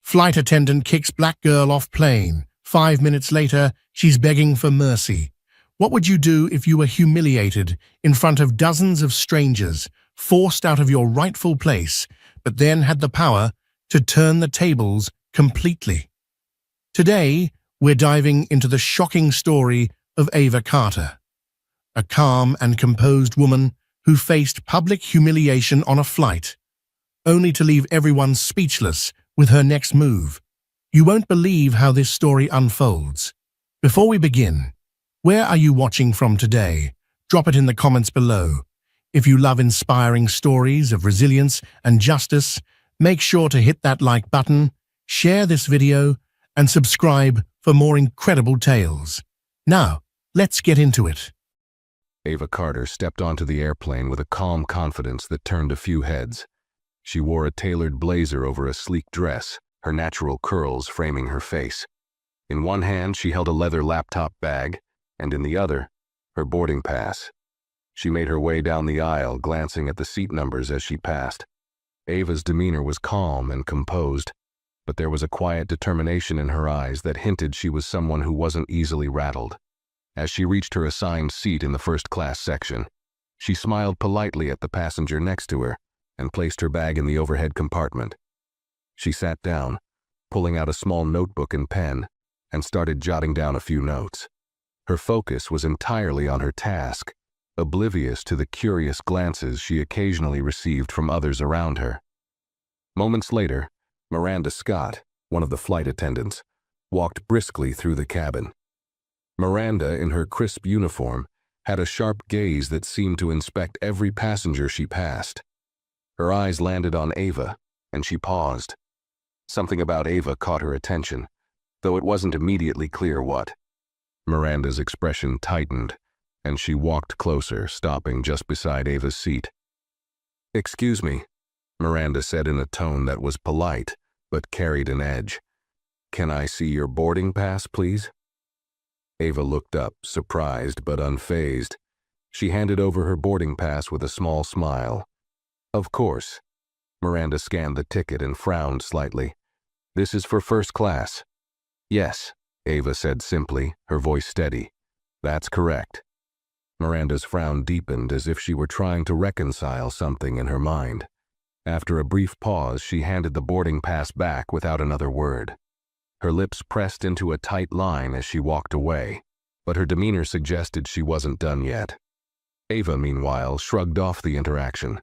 Flight attendant kicks black girl off plane. 5 minutes later, she's begging for mercy. What would you do if you were humiliated in front of dozens of strangers, forced out of your rightful place, but then had the power to turn the tables completely? Today, we're diving into the shocking story of Ava Carter, a calm and composed woman who faced public humiliation on a flight, only to leave everyone speechless with her next move. You won't believe how this story unfolds. Before we begin, where are you watching from today? Drop it in the comments below. If you love inspiring stories of resilience and justice, make sure to hit that like button, share this video, and subscribe for more incredible tales. Now, let's get into it. Ava Carter stepped onto the airplane with a calm confidence that turned a few heads. She wore a tailored blazer over a sleek dress, her natural curls framing her face. In one hand, she held a leather laptop bag, and in the other, her boarding pass. She made her way down the aisle, glancing at the seat numbers as she passed. Ava's demeanor was calm and composed, but there was a quiet determination in her eyes that hinted she was someone who wasn't easily rattled. As she reached her assigned seat in the first-class section, she smiled politely at the passenger next to her and placed her bag in the overhead compartment. She sat down, pulling out a small notebook and pen, and started jotting down a few notes. Her focus was entirely on her task, oblivious to the curious glances she occasionally received from others around her. Moments later, Miranda Scott, one of the flight attendants, walked briskly through the cabin. Miranda, in her crisp uniform, had a sharp gaze that seemed to inspect every passenger she passed. Her eyes landed on Ava, and she paused. Something about Ava caught her attention, though it wasn't immediately clear what. Miranda's expression tightened, and she walked closer, stopping just beside Ava's seat. "Excuse me," Miranda said in a tone that was polite, but carried an edge. "Can I see your boarding pass, please?" Ava looked up, surprised but unfazed. She handed over her boarding pass with a small smile. "Of course." Miranda scanned the ticket and frowned slightly. "This is for first class." "Yes," Ava said simply, her voice steady. "That's correct." Miranda's frown deepened as if she were trying to reconcile something in her mind. After a brief pause, she handed the boarding pass back without another word. Her lips pressed into a tight line as she walked away, but her demeanor suggested she wasn't done yet. Ava, meanwhile, shrugged off the interaction.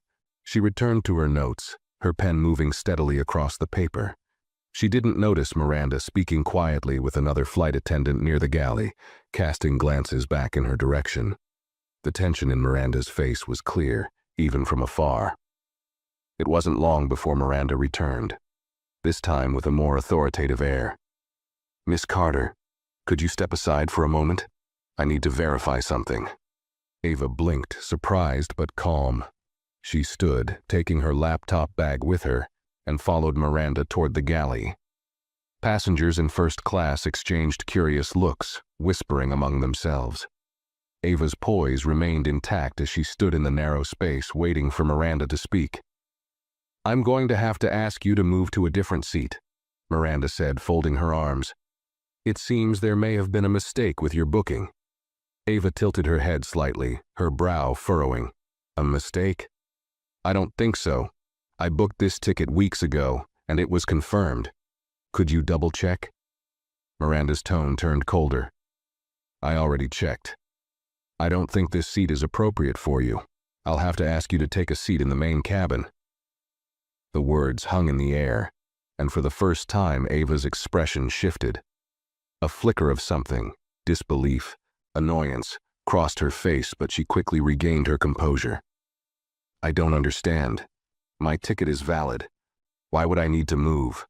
She returned to her notes, her pen moving steadily across the paper. She didn't notice Miranda speaking quietly with another flight attendant near the galley, casting glances back in her direction. The tension in Miranda's face was clear, even from afar. It wasn't long before Miranda returned, this time with a more authoritative air. "Miss Carter, could you step aside for a moment? I need to verify something." Ava blinked, surprised but calm. She stood, taking her laptop bag with her, and followed Miranda toward the galley. Passengers in first class exchanged curious looks, whispering among themselves. Ava's poise remained intact as she stood in the narrow space, waiting for Miranda to speak. "I'm going to have to ask you to move to a different seat," Miranda said, folding her arms. "It seems there may have been a mistake with your booking." Ava tilted her head slightly, her brow furrowing. "A mistake? I don't think so. I booked this ticket weeks ago, and it was confirmed. Could you double-check?" Miranda's tone turned colder. "I already checked. I don't think this seat is appropriate for you. I'll have to ask you to take a seat in the main cabin." The words hung in the air, and for the first time Ava's expression shifted. A flicker of something, disbelief, annoyance, crossed her face, but she quickly regained her composure. "I don't understand. My ticket is valid. Why would I need to move?"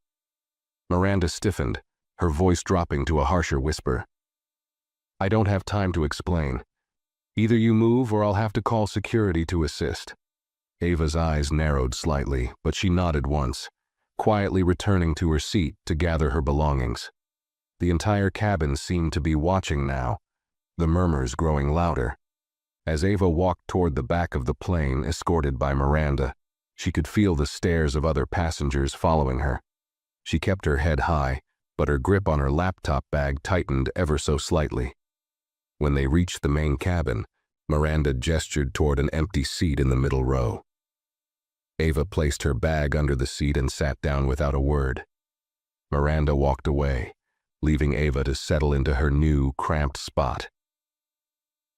Miranda stiffened, her voice dropping to a harsher whisper. "I don't have time to explain. Either you move or I'll have to call security to assist." Ava's eyes narrowed slightly, but she nodded once, quietly returning to her seat to gather her belongings. The entire cabin seemed to be watching now, the murmurs growing louder. As Ava walked toward the back of the plane, escorted by Miranda, she could feel the stares of other passengers following her. She kept her head high, but her grip on her laptop bag tightened ever so slightly. When they reached the main cabin, Miranda gestured toward an empty seat in the middle row. Ava placed her bag under the seat and sat down without a word. Miranda walked away, leaving Ava to settle into her new, cramped spot.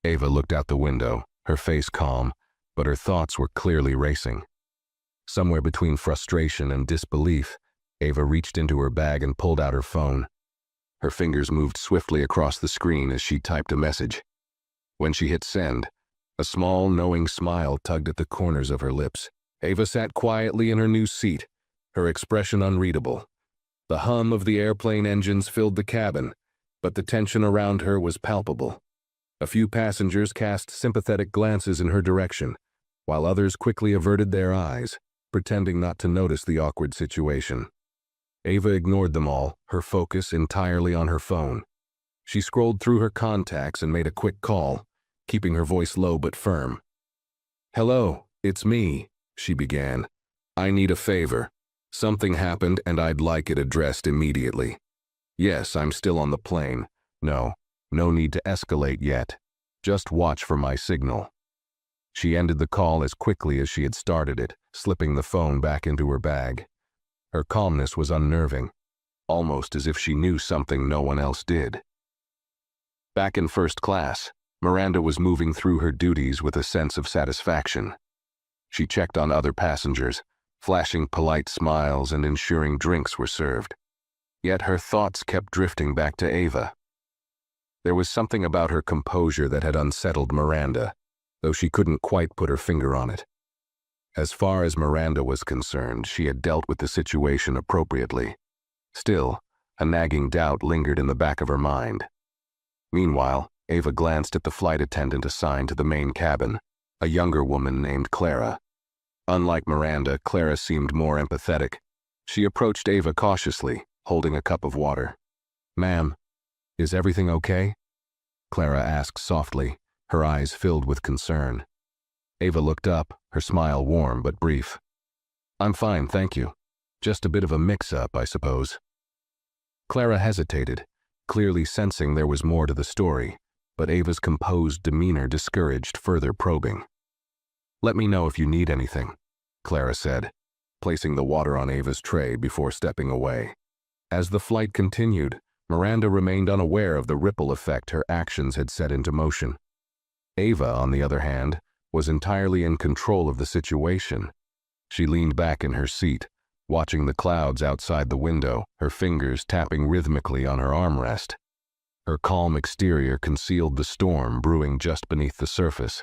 Ava looked out the window, her face calm, but her thoughts were clearly racing. Somewhere between frustration and disbelief, Ava reached into her bag and pulled out her phone. Her fingers moved swiftly across the screen as she typed a message. When she hit send, a small, knowing smile tugged at the corners of her lips. Ava sat quietly in her new seat, her expression unreadable. The hum of the airplane engines filled the cabin, but the tension around her was palpable. A few passengers cast sympathetic glances in her direction, while others quickly averted their eyes, pretending not to notice the awkward situation. Ava ignored them all, her focus entirely on her phone. She scrolled through her contacts and made a quick call, keeping her voice low but firm. "Hello, it's me," she began. "I need a favor. Something happened and I'd like it addressed immediately. Yes, I'm still on the plane. No need to escalate yet. Just watch for my signal." She ended the call as quickly as she had started it, slipping the phone back into her bag. Her calmness was unnerving, almost as if she knew something no one else did. Back in first class, Miranda was moving through her duties with a sense of satisfaction. She checked on other passengers, flashing polite smiles and ensuring drinks were served. Yet her thoughts kept drifting back to Ava. There was something about her composure that had unsettled Miranda, though she couldn't quite put her finger on it. As far as Miranda was concerned, she had dealt with the situation appropriately. Still, a nagging doubt lingered in the back of her mind. Meanwhile, Ava glanced at the flight attendant assigned to the main cabin, a younger woman named Clara. Unlike Miranda, Clara seemed more empathetic. She approached Ava cautiously, holding a cup of water. "Ma'am, is everything okay?" Clara asked softly, her eyes filled with concern. Ava looked up, her smile warm but brief. "I'm fine, thank you. Just a bit of a mix-up, I suppose." Clara hesitated, clearly sensing there was more to the story, but Ava's composed demeanor discouraged further probing. "Let me know if you need anything," Clara said, placing the water on Ava's tray before stepping away. As the flight continued, Miranda remained unaware of the ripple effect her actions had set into motion. Ava, on the other hand, was entirely in control of the situation. She leaned back in her seat, watching the clouds outside the window, her fingers tapping rhythmically on her armrest. Her calm exterior concealed the storm brewing just beneath the surface.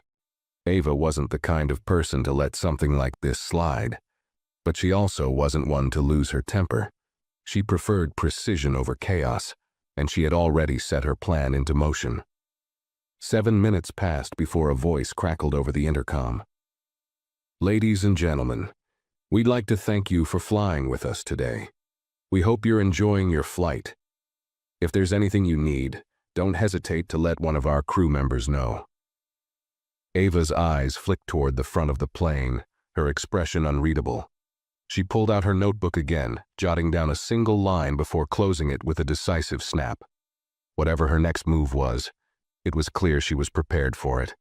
Ava wasn't the kind of person to let something like this slide, but she also wasn't one to lose her temper. She preferred precision over chaos, and she had already set her plan into motion. 7 minutes passed before a voice crackled over the intercom. "Ladies and gentlemen, we'd like to thank you for flying with us today. We hope you're enjoying your flight. If there's anything you need, don't hesitate to let one of our crew members know." Ava's eyes flicked toward the front of the plane, her expression unreadable. She pulled out her notebook again, jotting down a single line before closing it with a decisive snap. Whatever her next move was, it was clear she was prepared for it.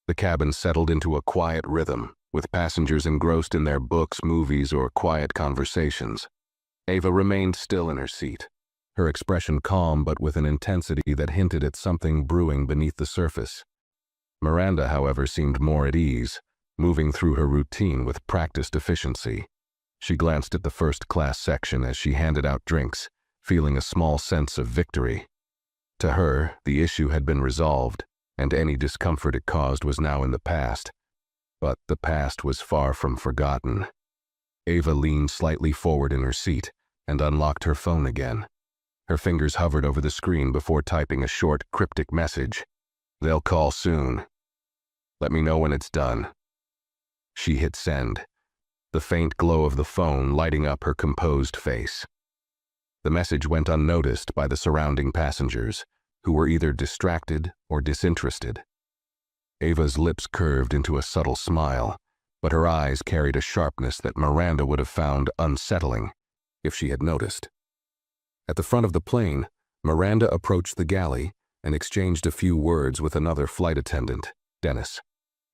The cabin settled into a quiet rhythm, with passengers engrossed in their books, movies, or quiet conversations. Ava remained still in her seat, her expression calm but with an intensity that hinted at something brewing beneath the surface. Miranda, however, seemed more at ease, moving through her routine with practiced efficiency. She glanced at the first-class section as she handed out drinks, feeling a small sense of victory. To her, the issue had been resolved, and any discomfort it caused was now in the past. But the past was far from forgotten. Ava leaned slightly forward in her seat and unlocked her phone again. Her fingers hovered over the screen before typing a short, cryptic message. "They'll call soon. Let me know when it's done." She hit send, the faint glow of the phone lighting up her composed face. The message went unnoticed by the surrounding passengers, who were either distracted or disinterested. Ava's lips curved into a subtle smile, but her eyes carried a sharpness that Miranda would have found unsettling. if she had noticed. At the front of the plane, Miranda approached the galley and exchanged a few words with another flight attendant, Dennis.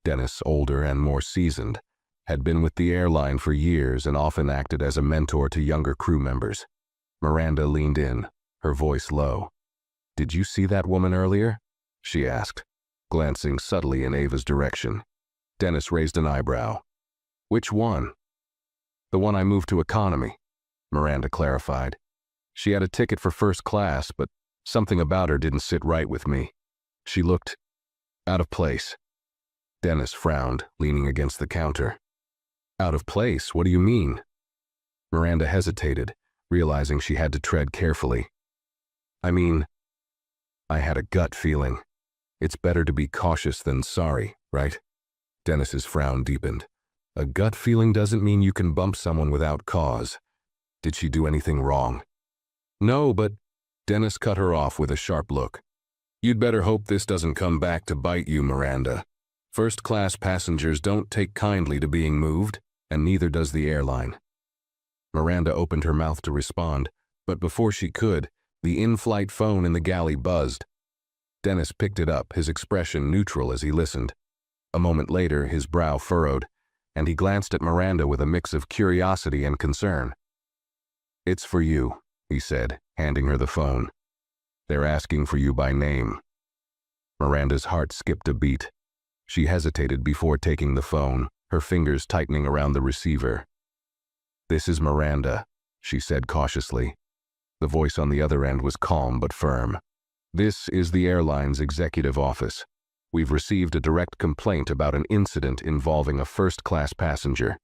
Dennis, older and more seasoned, had been with the airline for years and often acted as a mentor to younger crew members. Miranda leaned in, her voice low. "Did you see that woman earlier?" she asked, glancing subtly in Ava's direction. Dennis raised an eyebrow. "Which one?" "The one I moved to economy," Miranda clarified. "She had a ticket for first class, but something about her didn't sit right with me. She looked out of place." Dennis frowned, leaning against the counter. "Out of place? What do you mean?" Miranda hesitated, realizing she had to tread carefully. "I mean, I had a gut feeling. It's better to be cautious than sorry, right?" Dennis's frown deepened. "A gut feeling doesn't mean you can bump someone without cause. Did she do anything wrong?" "No, but—" Dennis cut her off with a sharp look. "You'd better hope this doesn't come back to bite you, Miranda. First-class passengers don't take kindly to being moved, and neither does the airline." Miranda opened her mouth to respond, but before she could, the in-flight phone in the galley buzzed. Dennis picked it up, his expression neutral as he listened. A moment later, his brow furrowed, and he glanced at Miranda with a mix of curiosity and concern. "It's for you," he said, handing her the phone. "They're asking for you by name." Miranda's heart skipped a beat. She hesitated before taking the phone, her fingers tightening around the receiver. "This is Miranda," she said cautiously. The voice on the other end was calm but firm. "This is the airline's executive office. We've received a direct complaint about an incident involving a first-class passenger.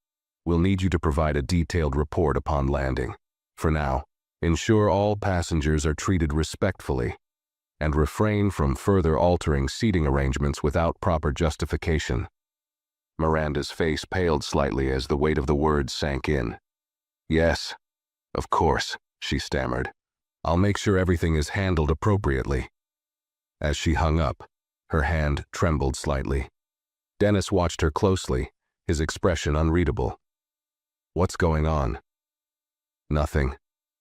We'll need you to provide a detailed report upon landing. For now, ensure all passengers are treated respectfully, and refrain from further altering seating arrangements without proper justification." Miranda's face paled slightly as the weight of the words sank in. "Yes, of course," she stammered. "I'll make sure everything is handled appropriately." As she hung up, her hand trembled slightly. Dennis watched her closely, his expression unreadable. "What's going on?" "Nothing,"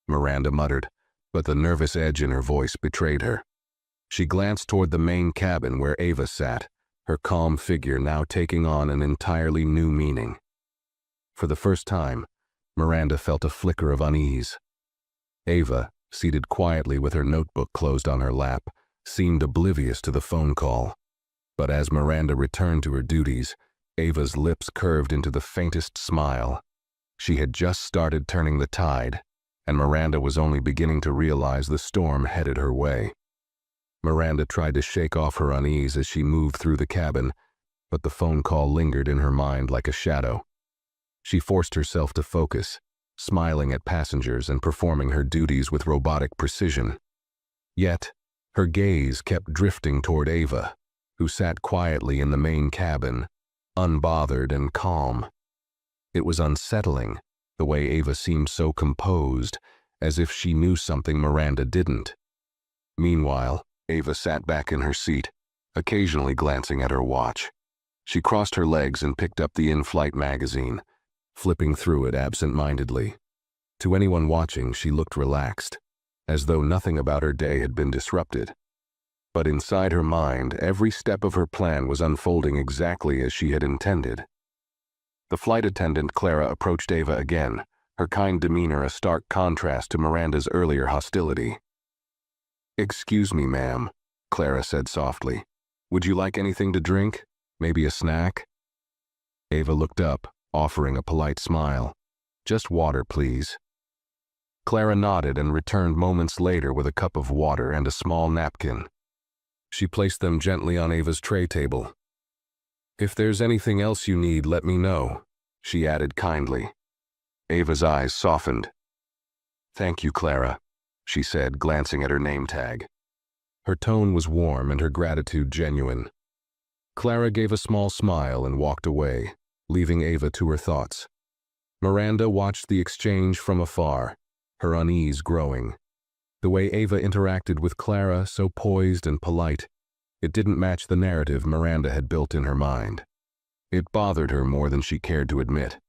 Miranda muttered, but the nervous edge in her voice betrayed her. She glanced toward the main cabin where Ava sat, her calm figure now taking on an entirely new meaning. For the first time, Miranda felt a flicker of unease. Ava, seated quietly with her notebook closed on her lap, seemed oblivious to the phone call. But as Miranda returned to her duties, Ava's lips curved into the faintest smile. She had just started turning the tide, and Miranda was only beginning to realize the storm headed her way. Miranda tried to shake off her unease as she moved through the cabin, but the phone call lingered in her mind like a shadow. She forced herself to focus, smiling at passengers and performing her duties with robotic precision. Yet, her gaze kept drifting toward Ava, who sat quietly in the main cabin, unbothered and calm. It was unsettling, the way Ava seemed so composed, as if she knew something Miranda didn't. Meanwhile, Ava sat back in her seat, occasionally glancing at her watch. She crossed her legs and picked up the in-flight magazine, flipping through it absent-mindedly. To anyone watching, she looked relaxed, as though nothing about her day had been disrupted. But inside her mind, every step of her plan was unfolding exactly as she had intended. The flight attendant, Clara, approached Ava again, her kind demeanor a stark contrast to Miranda's earlier hostility. "Excuse me, ma'am," Clara said softly. "Would you like anything to drink? Maybe a snack?" Ava looked up, offering a polite smile. "Just water, please." Clara nodded and returned moments later with a cup of water and a small napkin. She placed them gently on Ava's tray table. "If there's anything else you need, let me know," she added kindly. Ava's eyes softened. "Thank you, Clara," she said, glancing at her name tag. Her tone was warm and her gratitude genuine. Clara gave a small smile and walked away, leaving Ava to her thoughts. Miranda watched the exchange from afar, her unease growing. The way Ava interacted with Clara, so poised and polite, it didn't match the narrative Miranda had built in her mind. It bothered her more than she cared to admit.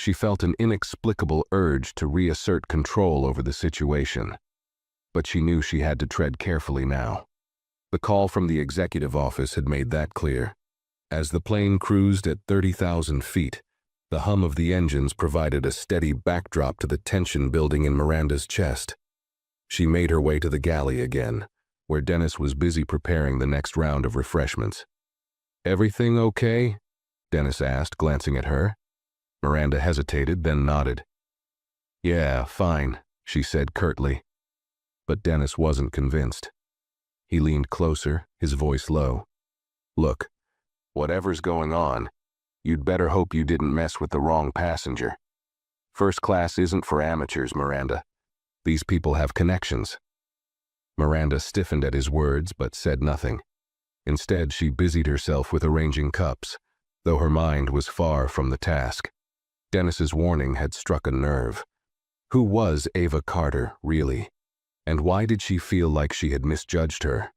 She felt an inexplicable urge to reassert control over the situation. But she knew she had to tread carefully now. The call from the executive office had made that clear. As the plane cruised at 30,000 feet, the hum of the engines provided a steady backdrop to the tension building in Miranda's chest. She made her way to the galley again, where Dennis was busy preparing the next round of refreshments. "Everything okay?" Dennis asked, glancing at her. Miranda hesitated, then nodded. "Yeah, fine," she said curtly. But Dennis wasn't convinced. He leaned closer, his voice low. "Look, whatever's going on, you'd better hope you didn't mess with the wrong passenger. First class isn't for amateurs, Miranda. These people have connections." Miranda stiffened at his words but said nothing. Instead, she busied herself with arranging cups, though her mind was far from the task. Dennis's warning had struck a nerve. Who was Ava Carter, really? And why did she feel like she had misjudged her?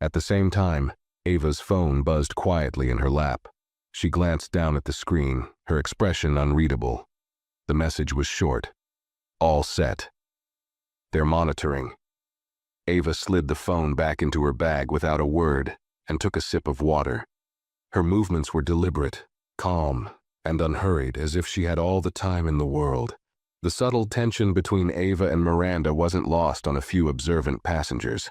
At the same time, Ava's phone buzzed quietly in her lap. She glanced down at the screen, her expression unreadable. The message was short. "All set. They're monitoring." Ava slid the phone back into her bag without a word and took a sip of water. Her movements were deliberate, calm, and unhurried, as if she had all the time in the world. The subtle tension between Ava and Miranda wasn't lost on a few observant passengers.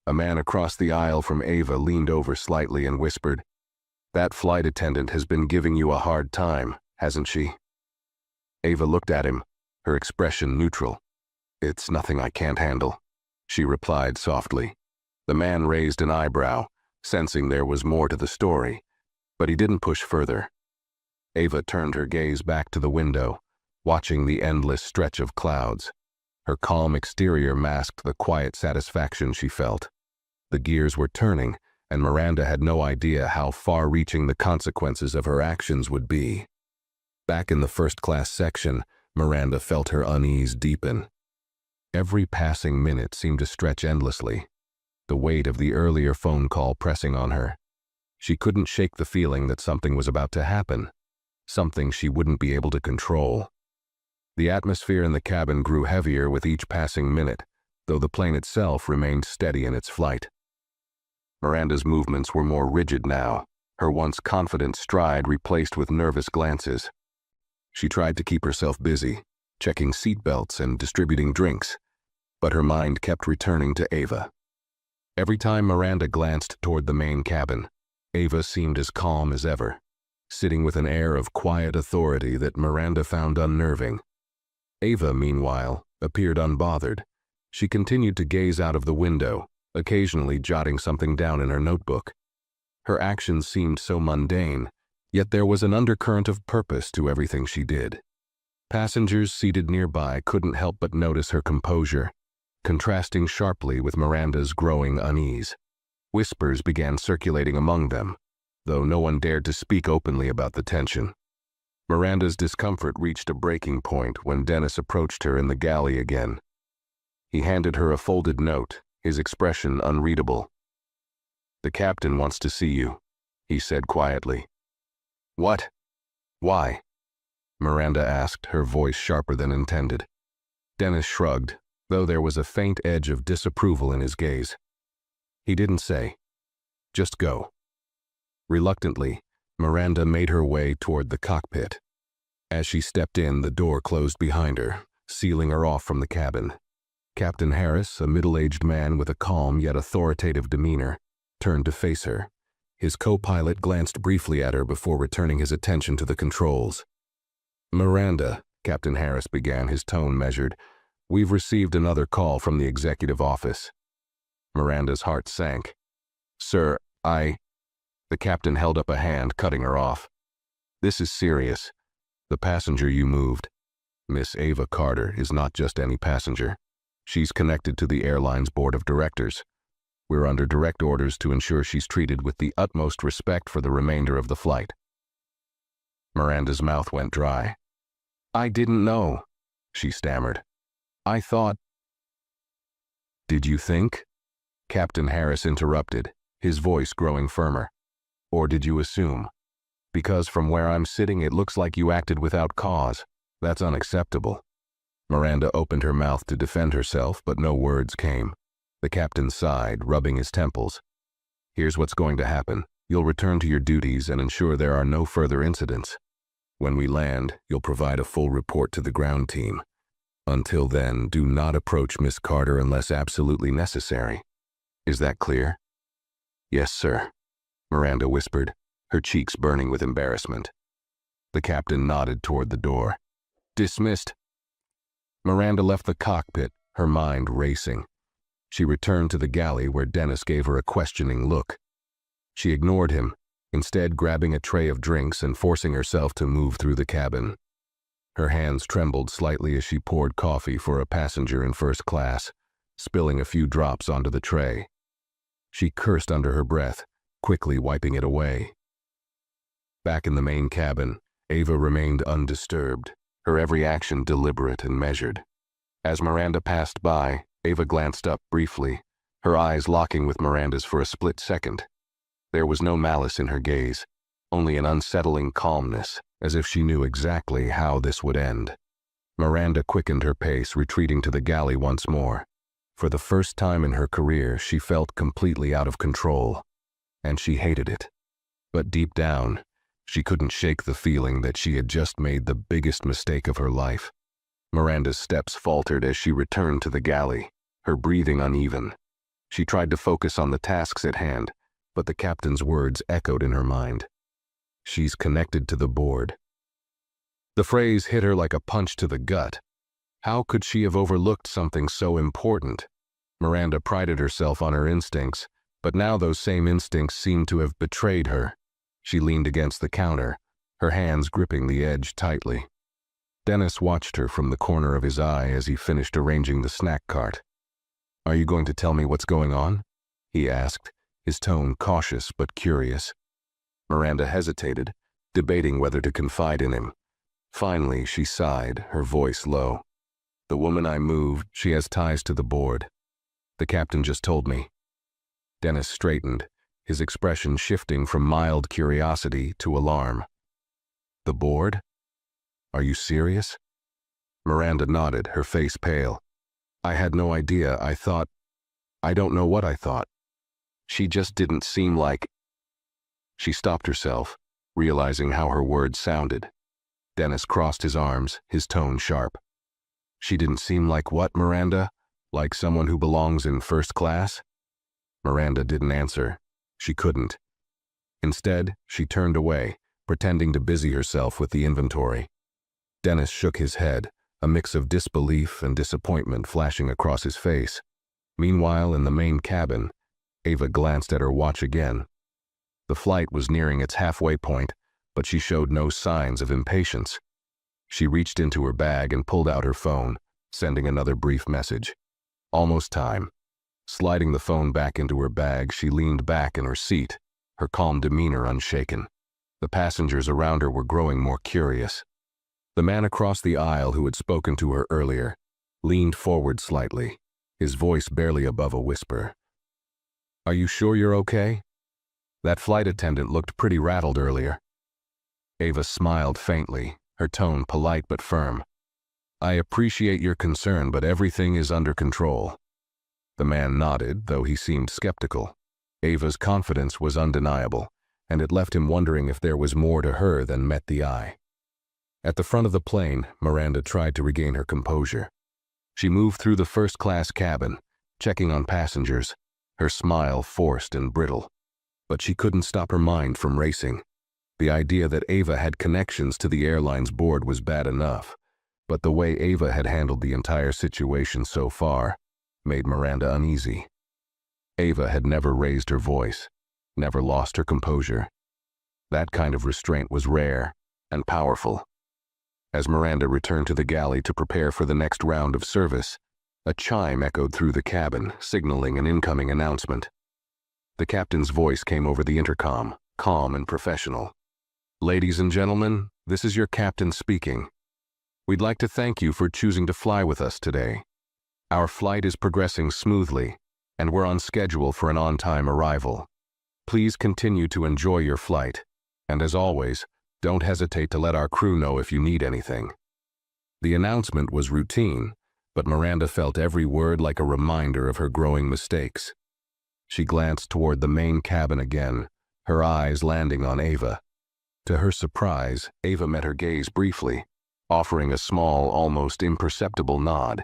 A man across the aisle from Ava leaned over slightly and whispered, "That flight attendant has been giving you a hard time, hasn't she?" Ava looked at him, her expression neutral. "It's nothing I can't handle," she replied softly. The man raised an eyebrow, sensing there was more to the story, but he didn't push further. Ava turned her gaze back to the window, watching the endless stretch of clouds. Her calm exterior masked the quiet satisfaction she felt. The gears were turning, and Miranda had no idea how far-reaching the consequences of her actions would be. Back in the first-class section, Miranda felt her unease deepen. Every passing minute seemed to stretch endlessly, the weight of the earlier phone call pressing on her. She couldn't shake the feeling that something was about to happen, something she wouldn't be able to control. The atmosphere in the cabin grew heavier with each passing minute, though the plane itself remained steady in its flight. Miranda's movements were more rigid now, her once confident stride replaced with nervous glances. She tried to keep herself busy, checking seatbelts and distributing drinks, but her mind kept returning to Ava. Every time Miranda glanced toward the main cabin, Ava seemed as calm as ever, sitting with an air of quiet authority that Miranda found unnerving. Ava, meanwhile, appeared unbothered. She continued to gaze out of the window, occasionally jotting something down in her notebook. Her actions seemed so mundane, yet there was an undercurrent of purpose to everything she did. Passengers seated nearby couldn't help but notice her composure, contrasting sharply with Miranda's growing unease. Whispers began circulating among them, though no one dared to speak openly about the tension. Miranda's discomfort reached a breaking point when Dennis approached her in the galley again. He handed her a folded note, his expression unreadable. "The captain wants to see you," he said quietly. "What? Why?" Miranda asked, her voice sharper than intended. Dennis shrugged, though there was a faint edge of disapproval in his gaze. He didn't say. "Just go." Reluctantly, Miranda made her way toward the cockpit. As she stepped in, the door closed behind her, sealing her off from the cabin. Captain Harris, a middle-aged man with a calm yet authoritative demeanor, turned to face her. His co-pilot glanced briefly at her before returning his attention to the controls. "Miranda," Captain Harris began, his tone measured, "we've received another call from the executive office." Miranda's heart sank. "Sir, The captain held up a hand, cutting her off. "This is serious. The passenger you moved, Miss Ava Carter, is not just any passenger. She's connected to the airline's board of directors. We're under direct orders to ensure she's treated with the utmost respect for the remainder of the flight." Miranda's mouth went dry. "I didn't know," she stammered. "I thought—" "Did you think?" Captain Harris interrupted, his voice growing firmer. "Or did you assume? Because from where I'm sitting, it looks like you acted without cause. That's unacceptable." Miranda opened her mouth to defend herself, but no words came. The captain sighed, rubbing his temples. "Here's what's going to happen. You'll return to your duties and ensure there are no further incidents. When we land, you'll provide a full report to the ground team. Until then, do not approach Miss Carter unless absolutely necessary. Is that clear?" "Yes, sir," Miranda whispered, her cheeks burning with embarrassment. The captain nodded toward the door. "Dismissed." Miranda left the cockpit, her mind racing. She returned to the galley where Dennis gave her a questioning look. She ignored him, instead grabbing a tray of drinks and forcing herself to move through the cabin. Her hands trembled slightly as she poured coffee for a passenger in first class, spilling a few drops onto the tray. She cursed under her breath, quickly wiping it away. Back in the main cabin, Ava remained undisturbed, her every action deliberate and measured. As Miranda passed by, Ava glanced up briefly, her eyes locking with Miranda's for a split second. There was no malice in her gaze, only an unsettling calmness, as if she knew exactly how this would end. Miranda quickened her pace, retreating to the galley once more. For the first time in her career, she felt completely out of control, and she hated it. But deep down, she couldn't shake the feeling that she had just made the biggest mistake of her life. Miranda's steps faltered as she returned to the galley, her breathing uneven. She tried to focus on the tasks at hand, but the captain's words echoed in her mind. "She's connected to the board." The phrase hit her like a punch to the gut. How could she have overlooked something so important? Miranda prided herself on her instincts, but now those same instincts seemed to have betrayed her. She leaned against the counter, her hands gripping the edge tightly. Dennis watched her from the corner of his eye as he finished arranging the snack cart. "Are you going to tell me what's going on?" he asked, his tone cautious but curious. Miranda hesitated, debating whether to confide in him. Finally, she sighed, her voice low. "The woman I moved, she has ties to the board. The captain just told me." Dennis straightened, his expression shifting from mild curiosity to alarm. "The board? Are you serious?" Miranda nodded, her face pale. "I had no idea. I don't know what I thought. She just didn't seem like—" She stopped herself, realizing how her words sounded. Dennis crossed his arms, his tone sharp. "She didn't seem like what, Miranda? Like someone who belongs in first class?" Miranda didn't answer. She couldn't. Instead, she turned away, pretending to busy herself with the inventory. Dennis shook his head, a mix of disbelief and disappointment flashing across his face. Meanwhile, in the main cabin, Ava glanced at her watch again. The flight was nearing its halfway point, but she showed no signs of impatience. She reached into her bag and pulled out her phone, sending another brief message. Almost time. Sliding the phone back into her bag, she leaned back in her seat, her calm demeanor unshaken. The passengers around her were growing more curious. The man across the aisle who had spoken to her earlier leaned forward slightly, his voice barely above a whisper. "Are you sure you're okay? That flight attendant looked pretty rattled earlier." Ava smiled faintly, her tone polite but firm. "I appreciate your concern, but everything is under control." The man nodded, though he seemed skeptical. Ava's confidence was undeniable, and it left him wondering if there was more to her than met the eye. At the front of the plane, Miranda tried to regain her composure. She moved through the first-class cabin, checking on passengers, her smile forced and brittle. But she couldn't stop her mind from racing. The idea that Ava had connections to the airline's board was bad enough, but the way Ava had handled the entire situation so far made Miranda uneasy. Ava had never raised her voice, never lost her composure. That kind of restraint was rare and powerful. As Miranda returned to the galley to prepare for the next round of service, a chime echoed through the cabin, signaling an incoming announcement. The captain's voice came over the intercom, calm and professional. "Ladies and gentlemen, this is your captain speaking. We'd like to thank you for choosing to fly with us today. Our flight is progressing smoothly, and we're on schedule for an on-time arrival. Please continue to enjoy your flight. And as always, don't hesitate to let our crew know if you need anything. The announcement was routine, but Miranda felt every word like a reminder of her growing mistakes. She glanced toward the main cabin again, her eyes landing on Ava. To her surprise, Ava met her gaze briefly, offering a small, almost imperceptible nod.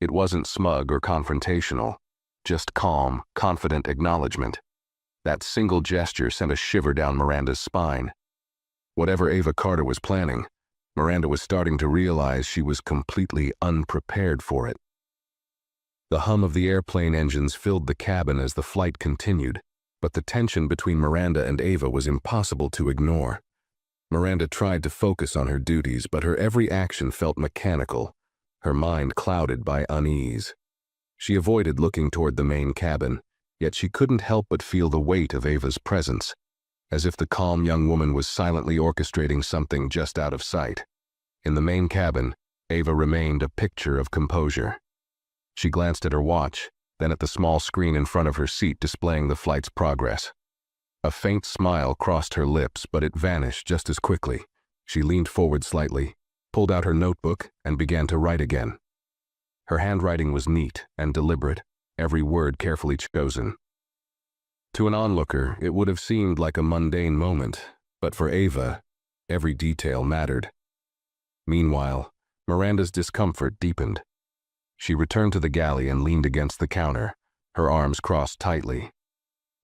It wasn't smug or confrontational, just calm, confident acknowledgement. That single gesture sent a shiver down Miranda's spine. Whatever Ava Carter was planning, Miranda was starting to realize she was completely unprepared for it. The hum of the airplane engines filled the cabin as the flight continued, but the tension between Miranda and Ava was impossible to ignore. Miranda tried to focus on her duties, but her every action felt mechanical, her mind clouded by unease. She avoided looking toward the main cabin, yet she couldn't help but feel the weight of Ava's presence, as if the calm young woman was silently orchestrating something just out of sight. In the main cabin, Ava remained a picture of composure. She glanced at her watch, then at the small screen in front of her seat displaying the flight's progress. A faint smile crossed her lips, but it vanished just as quickly. She leaned forward slightly, pulled out her notebook, and began to write again. Her handwriting was neat and deliberate, every word carefully chosen. To an onlooker, it would have seemed like a mundane moment, but for Ava, every detail mattered. Meanwhile, Miranda's discomfort deepened. She returned to the galley and leaned against the counter, her arms crossed tightly.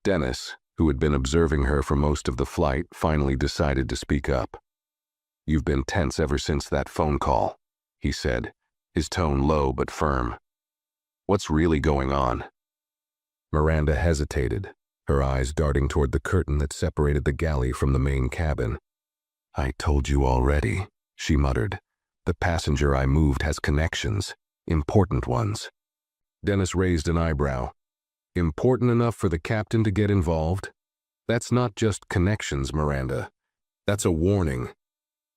Dennis, who had been observing her for most of the flight, finally decided to speak up. "You've been tense ever since that phone call," he said, his tone low but firm. "What's really going on?" Miranda hesitated, her eyes darting toward the curtain that separated the galley from the main cabin. "I told you already," she muttered. "The passenger I moved has connections, important ones." Dennis raised an eyebrow. "Important enough for the captain to get involved? That's not just connections, Miranda. That's a warning.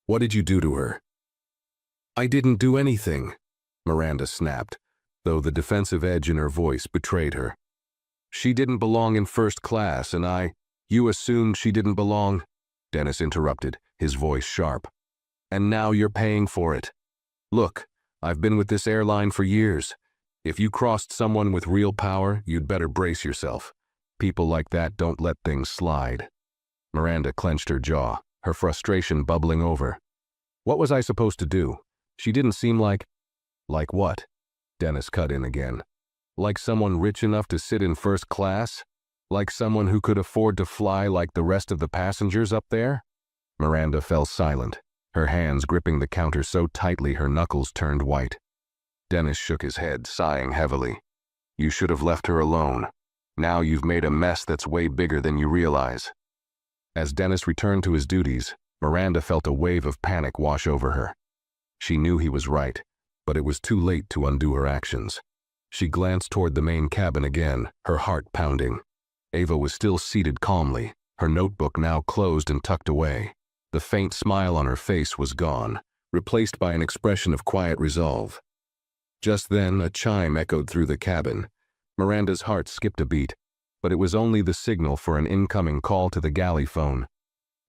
What did you do to her?" "I didn't do anything," Miranda snapped, though the defensive edge in her voice betrayed her. "She didn't belong in first class, and You assumed she didn't belong," Dennis interrupted, his voice sharp. "And now you're paying for it. Look, I've been with this airline for years. If you crossed someone with real power, you'd better brace yourself. People like that don't let things slide." Miranda clenched her jaw, her frustration bubbling over. "What was I supposed to do? She didn't seem like—" "Like what?" Dennis cut in again. "Like someone rich enough to sit in first class? Like someone who could afford to fly like the rest of the passengers up there?" Miranda fell silent, her hands gripping the counter so tightly her knuckles turned white. Dennis shook his head, sighing heavily. "You should have left her alone. Now you've made a mess that's way bigger than you realize." As Dennis returned to his duties, Miranda felt a wave of panic wash over her. She knew he was right, but it was too late to undo her actions. She glanced toward the main cabin again, her heart pounding. Ava was still seated calmly, her notebook now closed and tucked away. The faint smile on her face was gone, replaced by an expression of quiet resolve. Just then, a chime echoed through the cabin. Miranda's heart skipped a beat, but it was only the signal for an incoming call to the galley phone.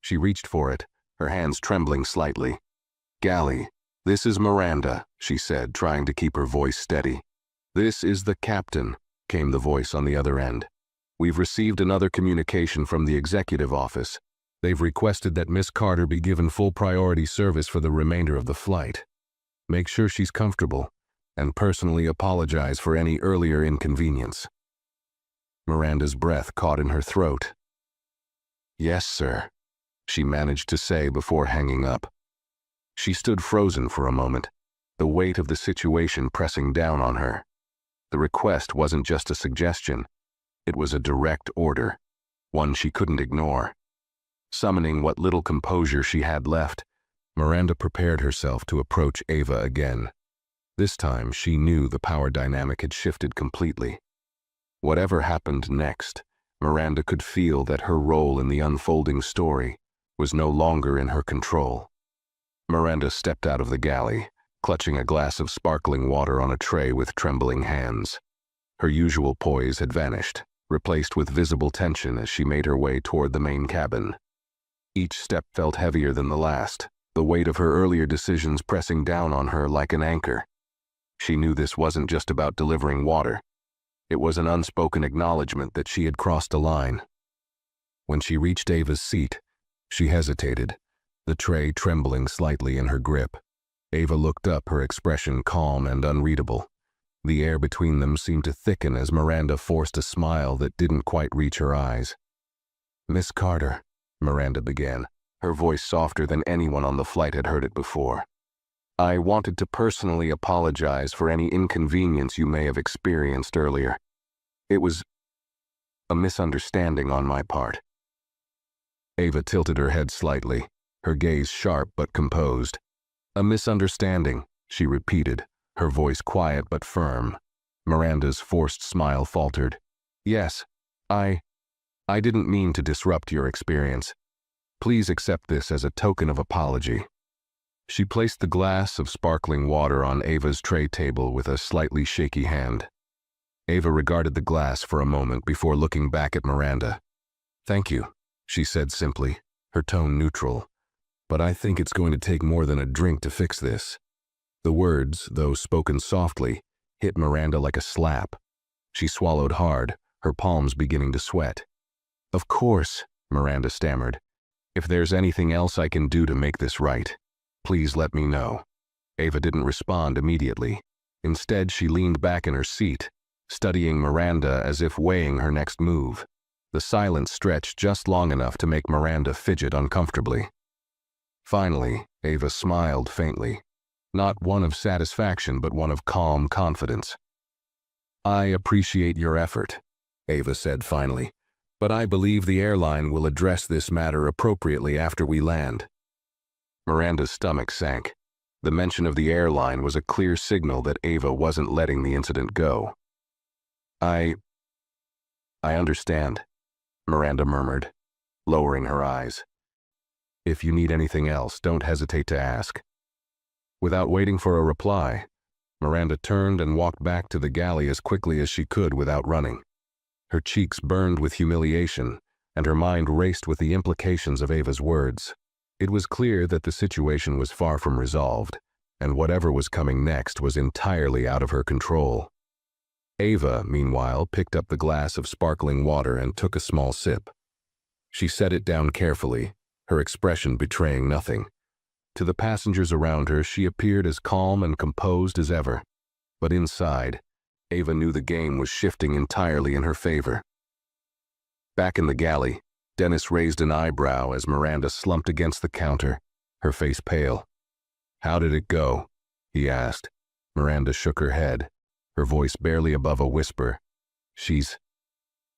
She reached for it, her hands trembling slightly. "Galley, this is Miranda," she said, trying to keep her voice steady. "This is the captain," came the voice on the other end. "We've received another communication from the executive office. They've requested that Miss Carter be given full priority service for the remainder of the flight. Make sure she's comfortable, and personally apologize for any earlier inconvenience." Miranda's breath caught in her throat. "Yes, sir," she managed to say before hanging up. She stood frozen for a moment, the weight of the situation pressing down on her. The request wasn't just a suggestion. It was a direct order, one she couldn't ignore. Summoning what little composure she had left, Miranda prepared herself to approach Ava again. This time, she knew the power dynamic had shifted completely. Whatever happened next, Miranda could feel that her role in the unfolding story was no longer in her control. Miranda stepped out of the galley, clutching a glass of sparkling water on a tray with trembling hands. Her usual poise had vanished, replaced with visible tension as she made her way toward the main cabin. Each step felt heavier than the last, the weight of her earlier decisions pressing down on her like an anchor. She knew this wasn't just about delivering water. It was an unspoken acknowledgement that she had crossed a line. When she reached Ava's seat, she hesitated, the tray trembling slightly in her grip. Ava looked up, her expression calm and unreadable. The air between them seemed to thicken as Miranda forced a smile that didn't quite reach her eyes. "Miss Carter," Miranda began, her voice softer than anyone on the flight had heard it before. "I wanted to personally apologize for any inconvenience you may have experienced earlier. It was a misunderstanding on my part." Ava tilted her head slightly, her gaze sharp but composed. "A misunderstanding," she repeated, her voice quiet but firm. Miranda's forced smile faltered. "Yes, I didn't mean to disrupt your experience. Please accept this as a token of apology." She placed the glass of sparkling water on Ava's tray table with a slightly shaky hand. Ava regarded the glass for a moment before looking back at Miranda. "Thank you," she said simply, her tone neutral. "But I think it's going to take more than a drink to fix this." The words, though spoken softly, hit Miranda like a slap. She swallowed hard, her palms beginning to sweat. "Of course," Miranda stammered. "If there's anything else I can do to make this right, please let me know." Ava didn't respond immediately. Instead, she leaned back in her seat, studying Miranda as if weighing her next move. The silence stretched just long enough to make Miranda fidget uncomfortably. Finally, Ava smiled faintly, not one of satisfaction but one of calm confidence. "I appreciate your effort," Ava said finally, "but I believe the airline will address this matter appropriately after we land." Miranda's stomach sank. The mention of the airline was a clear signal that Ava wasn't letting the incident go. I understand," Miranda murmured, lowering her eyes. "If you need anything else, don't hesitate to ask." Without waiting for a reply, Miranda turned and walked back to the galley as quickly as she could without running. Her cheeks burned with humiliation, and her mind raced with the implications of Ava's words. It was clear that the situation was far from resolved, and whatever was coming next was entirely out of her control. Ava, meanwhile, picked up the glass of sparkling water and took a small sip. She set it down carefully, her expression betraying nothing. To the passengers around her, she appeared as calm and composed as ever. But inside, Ava knew the game was shifting entirely in her favor. Back in the galley, Dennis raised an eyebrow as Miranda slumped against the counter, her face pale. "How did it go?" he asked. Miranda shook her head, her voice barely above a whisper. "She's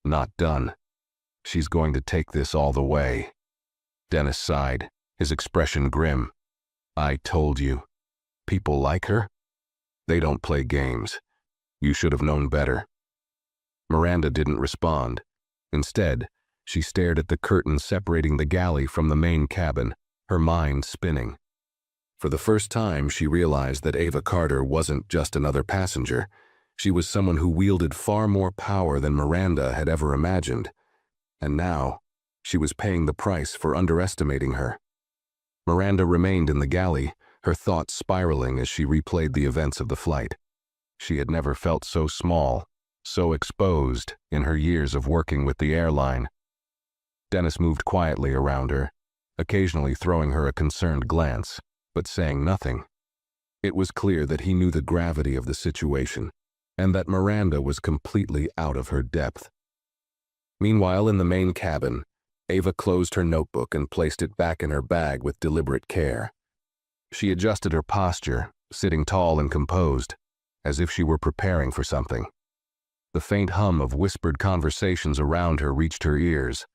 not done. She's going to take this all the way." Dennis sighed, his expression grim. "I told you. People like her? They don't play games. You should have known better." Miranda didn't respond. Instead, she stared at the curtain separating the galley from the main cabin, her mind spinning. For the first time, she realized that Ava Carter wasn't just another passenger. She was someone who wielded far more power than Miranda had ever imagined. And now, she was paying the price for underestimating her. Miranda remained in the galley, her thoughts spiraling as she replayed the events of the flight. She had never felt so small, so exposed in her years of working with the airline. Dennis moved quietly around her, occasionally throwing her a concerned glance, but saying nothing. It was clear that he knew the gravity of the situation, and that Miranda was completely out of her depth. Meanwhile, in the main cabin, Ava closed her notebook and placed it back in her bag with deliberate care. She adjusted her posture, sitting tall and composed, as if she were preparing for something. The faint hum of whispered conversations around her reached her ears,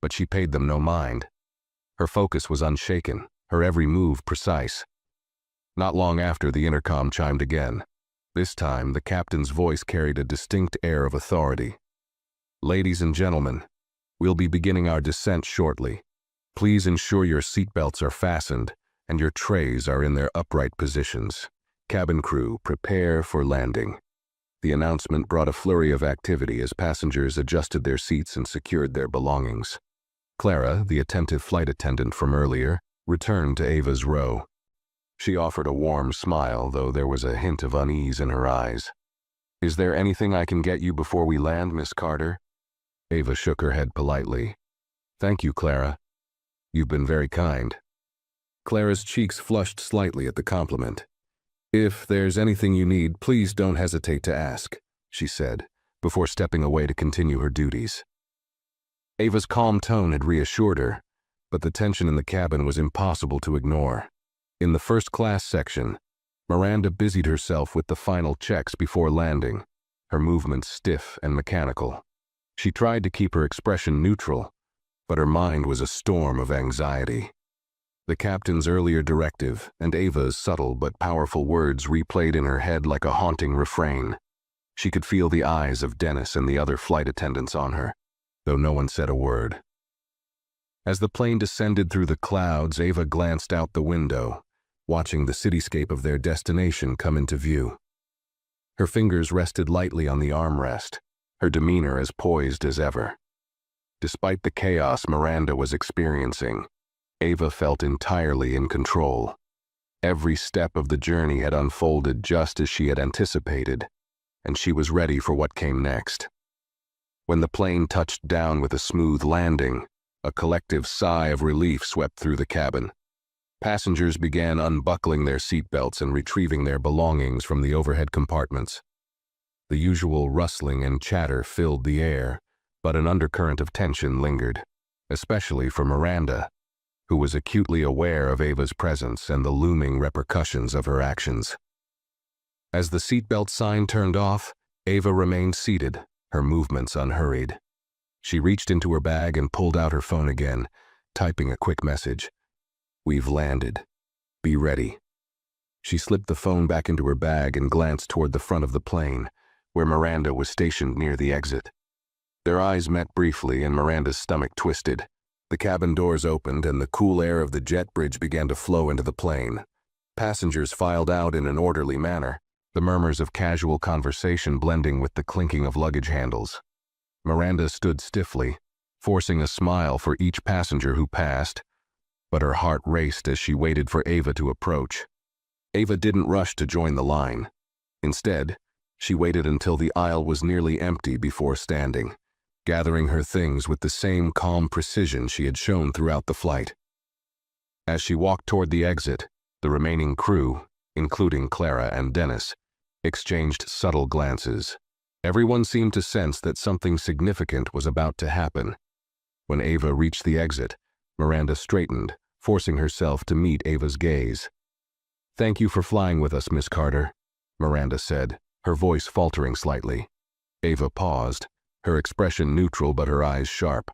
but she paid them no mind. Her focus was unshaken, her every move precise. Not long after, the intercom chimed again. This time, the captain's voice carried a distinct air of authority. "Ladies and gentlemen, we'll be beginning our descent shortly. Please ensure your seatbelts are fastened and your trays are in their upright positions. Cabin crew, prepare for landing." The announcement brought a flurry of activity as passengers adjusted their seats and secured their belongings. Clara, the attentive flight attendant from earlier, returned to Ava's row. She offered a warm smile, though there was a hint of unease in her eyes. "Is there anything I can get you before we land, Miss Carter?" Ava shook her head politely. "Thank you, Clara. You've been very kind." Clara's cheeks flushed slightly at the compliment. "If there's anything you need, please don't hesitate to ask," she said, before stepping away to continue her duties. Ava's calm tone had reassured her, but the tension in the cabin was impossible to ignore. In the first-class section, Miranda busied herself with the final checks before landing, her movements stiff and mechanical. She tried to keep her expression neutral, but her mind was a storm of anxiety. The captain's earlier directive and Ava's subtle but powerful words replayed in her head like a haunting refrain. She could feel the eyes of Dennis and the other flight attendants on her, though no one said a word. As the plane descended through the clouds, Ava glanced out the window, watching the cityscape of their destination come into view. Her fingers rested lightly on the armrest, her demeanor as poised as ever. Despite the chaos Miranda was experiencing, Ava felt entirely in control. Every step of the journey had unfolded just as she had anticipated, and she was ready for what came next. When the plane touched down with a smooth landing, a collective sigh of relief swept through the cabin. Passengers began unbuckling their seatbelts and retrieving their belongings from the overhead compartments. The usual rustling and chatter filled the air, but an undercurrent of tension lingered, especially for Miranda, who was acutely aware of Ava's presence and the looming repercussions of her actions. As the seatbelt sign turned off, Ava remained seated, her movements unhurried. She reached into her bag and pulled out her phone again, typing a quick message. "We've landed. Be ready." She slipped the phone back into her bag and glanced toward the front of the plane, where Miranda was stationed near the exit. Their eyes met briefly and Miranda's stomach twisted. The cabin doors opened and the cool air of the jet bridge began to flow into the plane. Passengers filed out in an orderly manner, the murmurs of casual conversation blending with the clinking of luggage handles. Miranda stood stiffly, forcing a smile for each passenger who passed, but her heart raced as she waited for Ava to approach. Ava didn't rush to join the line. Instead, she waited until the aisle was nearly empty before standing, gathering her things with the same calm precision she had shown throughout the flight. As she walked toward the exit, the remaining crew, including Clara and Dennis, exchanged subtle glances. Everyone seemed to sense that something significant was about to happen. When Ava reached the exit, Miranda straightened, forcing herself to meet Ava's gaze. "Thank you for flying with us, Miss Carter," Miranda said, her voice faltering slightly. Ava paused, her expression neutral but her eyes sharp.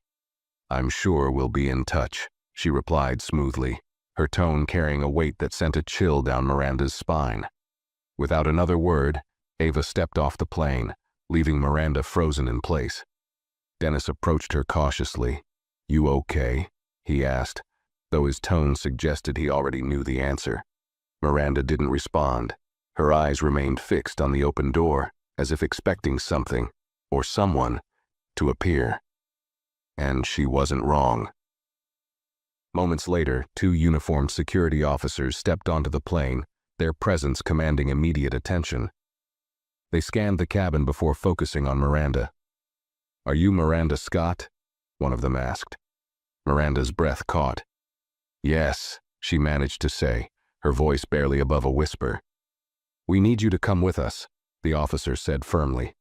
"I'm sure we'll be in touch," she replied smoothly, her tone carrying a weight that sent a chill down Miranda's spine. Without another word, Ava stepped off the plane, leaving Miranda frozen in place. Dennis approached her cautiously. "You okay?" he asked, though his tone suggested he already knew the answer. Miranda didn't respond. Her eyes remained fixed on the open door, as if expecting something, or someone, to appear. And she wasn't wrong. Moments later, 2 uniformed security officers stepped onto the plane, their presence commanding immediate attention. They scanned the cabin before focusing on Miranda. "Are you Miranda Scott?" one of them asked. Miranda's breath caught. "Yes," she managed to say, her voice barely above a whisper. "We need you to come with us," the officer said firmly.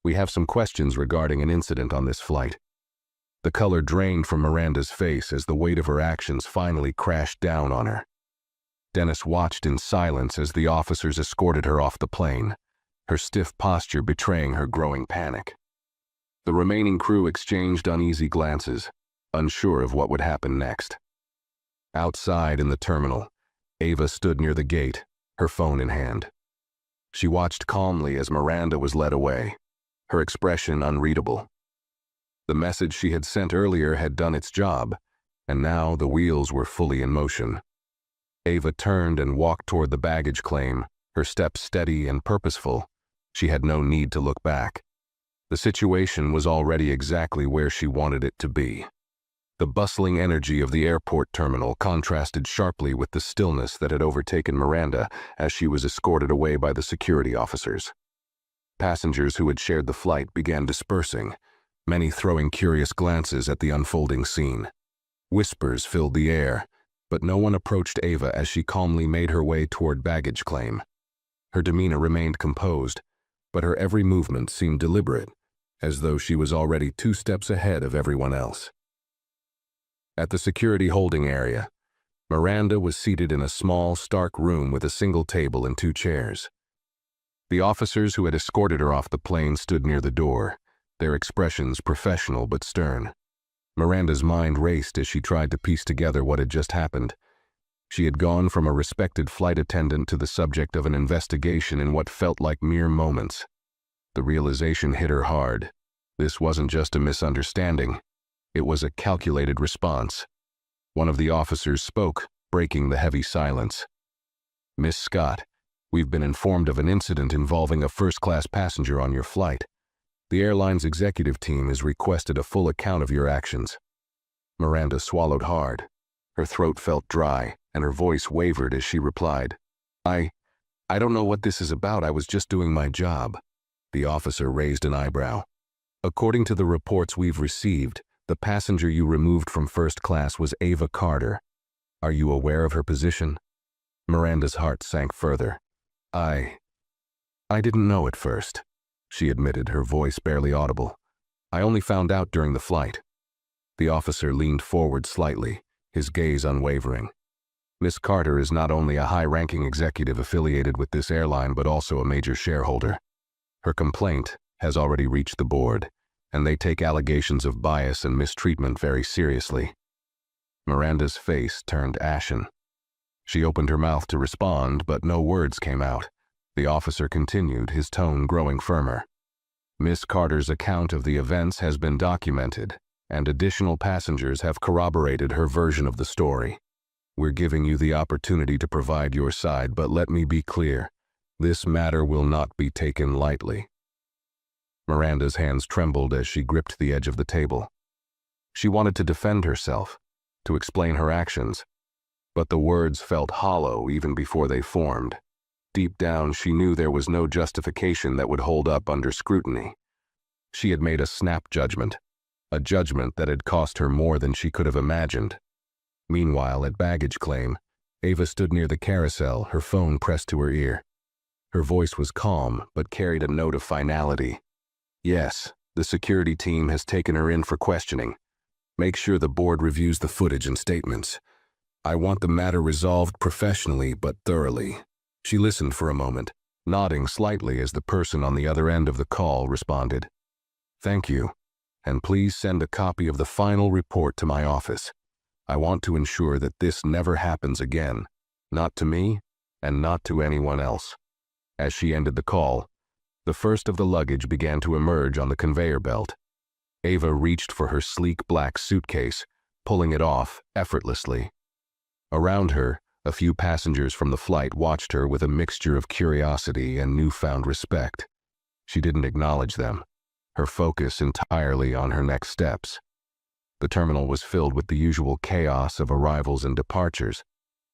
"We have some questions regarding an incident on this flight." The color drained from Miranda's face as the weight of her actions finally crashed down on her. Dennis watched in silence as the officers escorted her off the plane, her stiff posture betraying her growing panic. The remaining crew exchanged uneasy glances, unsure of what would happen next. Outside in the terminal, Ava stood near the gate, her phone in hand. She watched calmly as Miranda was led away, her expression unreadable. The message she had sent earlier had done its job, and now the wheels were fully in motion. Ava turned and walked toward the baggage claim, her steps steady and purposeful. She had no need to look back. The situation was already exactly where she wanted it to be. The bustling energy of the airport terminal contrasted sharply with the stillness that had overtaken Miranda as she was escorted away by the security officers. Passengers who had shared the flight began dispersing, many throwing curious glances at the unfolding scene. Whispers filled the air, but no one approached Ava as she calmly made her way toward baggage claim. Her demeanor remained composed, but her every movement seemed deliberate, as though she was already 2 steps ahead of everyone else. At the security holding area, Miranda was seated in a small, stark room with a single table and 2 chairs. The officers who had escorted her off the plane stood near the door, their expressions professional but stern. Miranda's mind raced as she tried to piece together what had just happened. She had gone from a respected flight attendant to the subject of an investigation in what felt like mere moments. The realization hit her hard. This wasn't just a misunderstanding. It was a calculated response. One of the officers spoke, breaking the heavy silence. "Miss Scott, we've been informed of an incident involving a first-class passenger on your flight. The airline's executive team has requested a full account of your actions." Miranda swallowed hard. Her throat felt dry, and her voice wavered as she replied, I don't know what this is about. I was just doing my job." The officer raised an eyebrow. "According to the reports we've received, the passenger you removed from first class was Ava Carter. Are you aware of her position?" Miranda's heart sank further. I didn't know at first," she admitted, her voice barely audible. "I only found out during the flight." The officer leaned forward slightly, his gaze unwavering. "Miss Carter is not only a high-ranking executive affiliated with this airline but also a major shareholder. Her complaint has already reached the board, and they take allegations of bias and mistreatment very seriously." Miranda's face turned ashen. She opened her mouth to respond, but no words came out. The officer continued, his tone growing firmer. "Miss Carter's account of the events has been documented, and additional passengers have corroborated her version of the story. We're giving you the opportunity to provide your side, but let me be clear. This matter will not be taken lightly." Miranda's hands trembled as she gripped the edge of the table. She wanted to defend herself, to explain her actions, but the words felt hollow even before they formed. Deep down, she knew there was no justification that would hold up under scrutiny. She had made a snap judgment, a judgment that had cost her more than she could have imagined. Meanwhile, at baggage claim, Ava stood near the carousel, her phone pressed to her ear. Her voice was calm, but carried a note of finality. "Yes, the security team has taken her in for questioning. Make sure the board reviews the footage and statements. I want the matter resolved professionally but thoroughly." She listened for a moment, nodding slightly as the person on the other end of the call responded. "Thank you, and please send a copy of the final report to my office. I want to ensure that this never happens again, not to me and not to anyone else." As she ended the call, the first of the luggage began to emerge on the conveyor belt. Ava reached for her sleek black suitcase, pulling it off effortlessly. Around her, a few passengers from the flight watched her with a mixture of curiosity and newfound respect. She didn't acknowledge them, her focus entirely on her next steps. The terminal was filled with the usual chaos of arrivals and departures,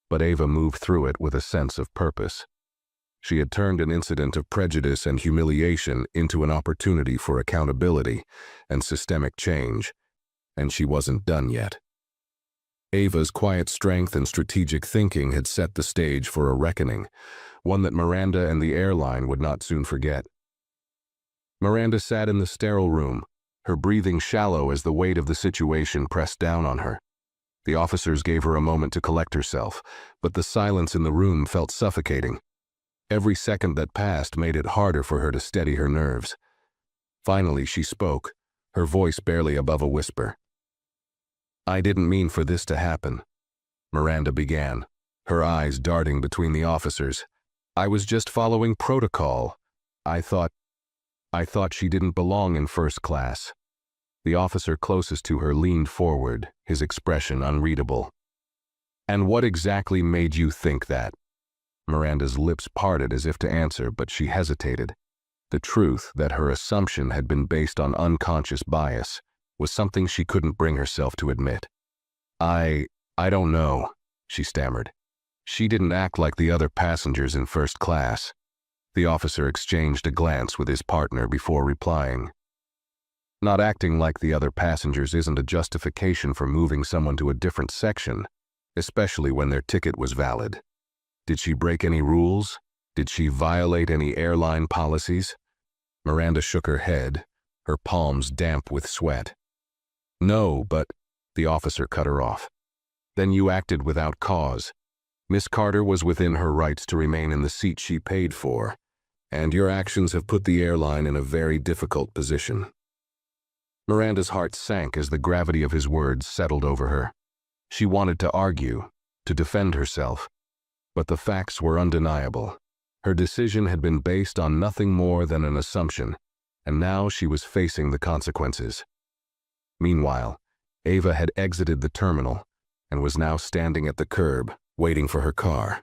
but Ava moved through it with a sense of purpose. She had turned an incident of prejudice and humiliation into an opportunity for accountability and systemic change, and she wasn't done yet. Ava's quiet strength and strategic thinking had set the stage for a reckoning, one that Miranda and the airline would not soon forget. Miranda sat in the sterile room, her breathing shallow as the weight of the situation pressed down on her. The officers gave her a moment to collect herself, but the silence in the room felt suffocating. Every second that passed made it harder for her to steady her nerves. Finally, she spoke, her voice barely above a whisper. "I didn't mean for this to happen," Miranda began, her eyes darting between the officers. "I was just following protocol. I thought she didn't belong in first class." The officer closest to her leaned forward, his expression unreadable. "And what exactly made you think that?" Miranda's lips parted as if to answer, but she hesitated. The truth that her assumption had been based on unconscious bias was something she couldn't bring herself to admit. I don't know, she stammered. She didn't act like the other passengers in first class. The officer exchanged a glance with his partner before replying. Not acting like the other passengers isn't a justification for moving someone to a different section, especially when their ticket was valid. Did she break any rules? Did she violate any airline policies? Miranda shook her head, her palms damp with sweat. No, but the officer cut her off. Then you acted without cause. Miss Carter was within her rights to remain in the seat she paid for, and your actions have put the airline in a very difficult position. Miranda's heart sank as the gravity of his words settled over her. She wanted to argue, to defend herself, but the facts were undeniable. Her decision had been based on nothing more than an assumption, and now she was facing the consequences. Meanwhile, Ava had exited the terminal and was now standing at the curb, waiting for her car.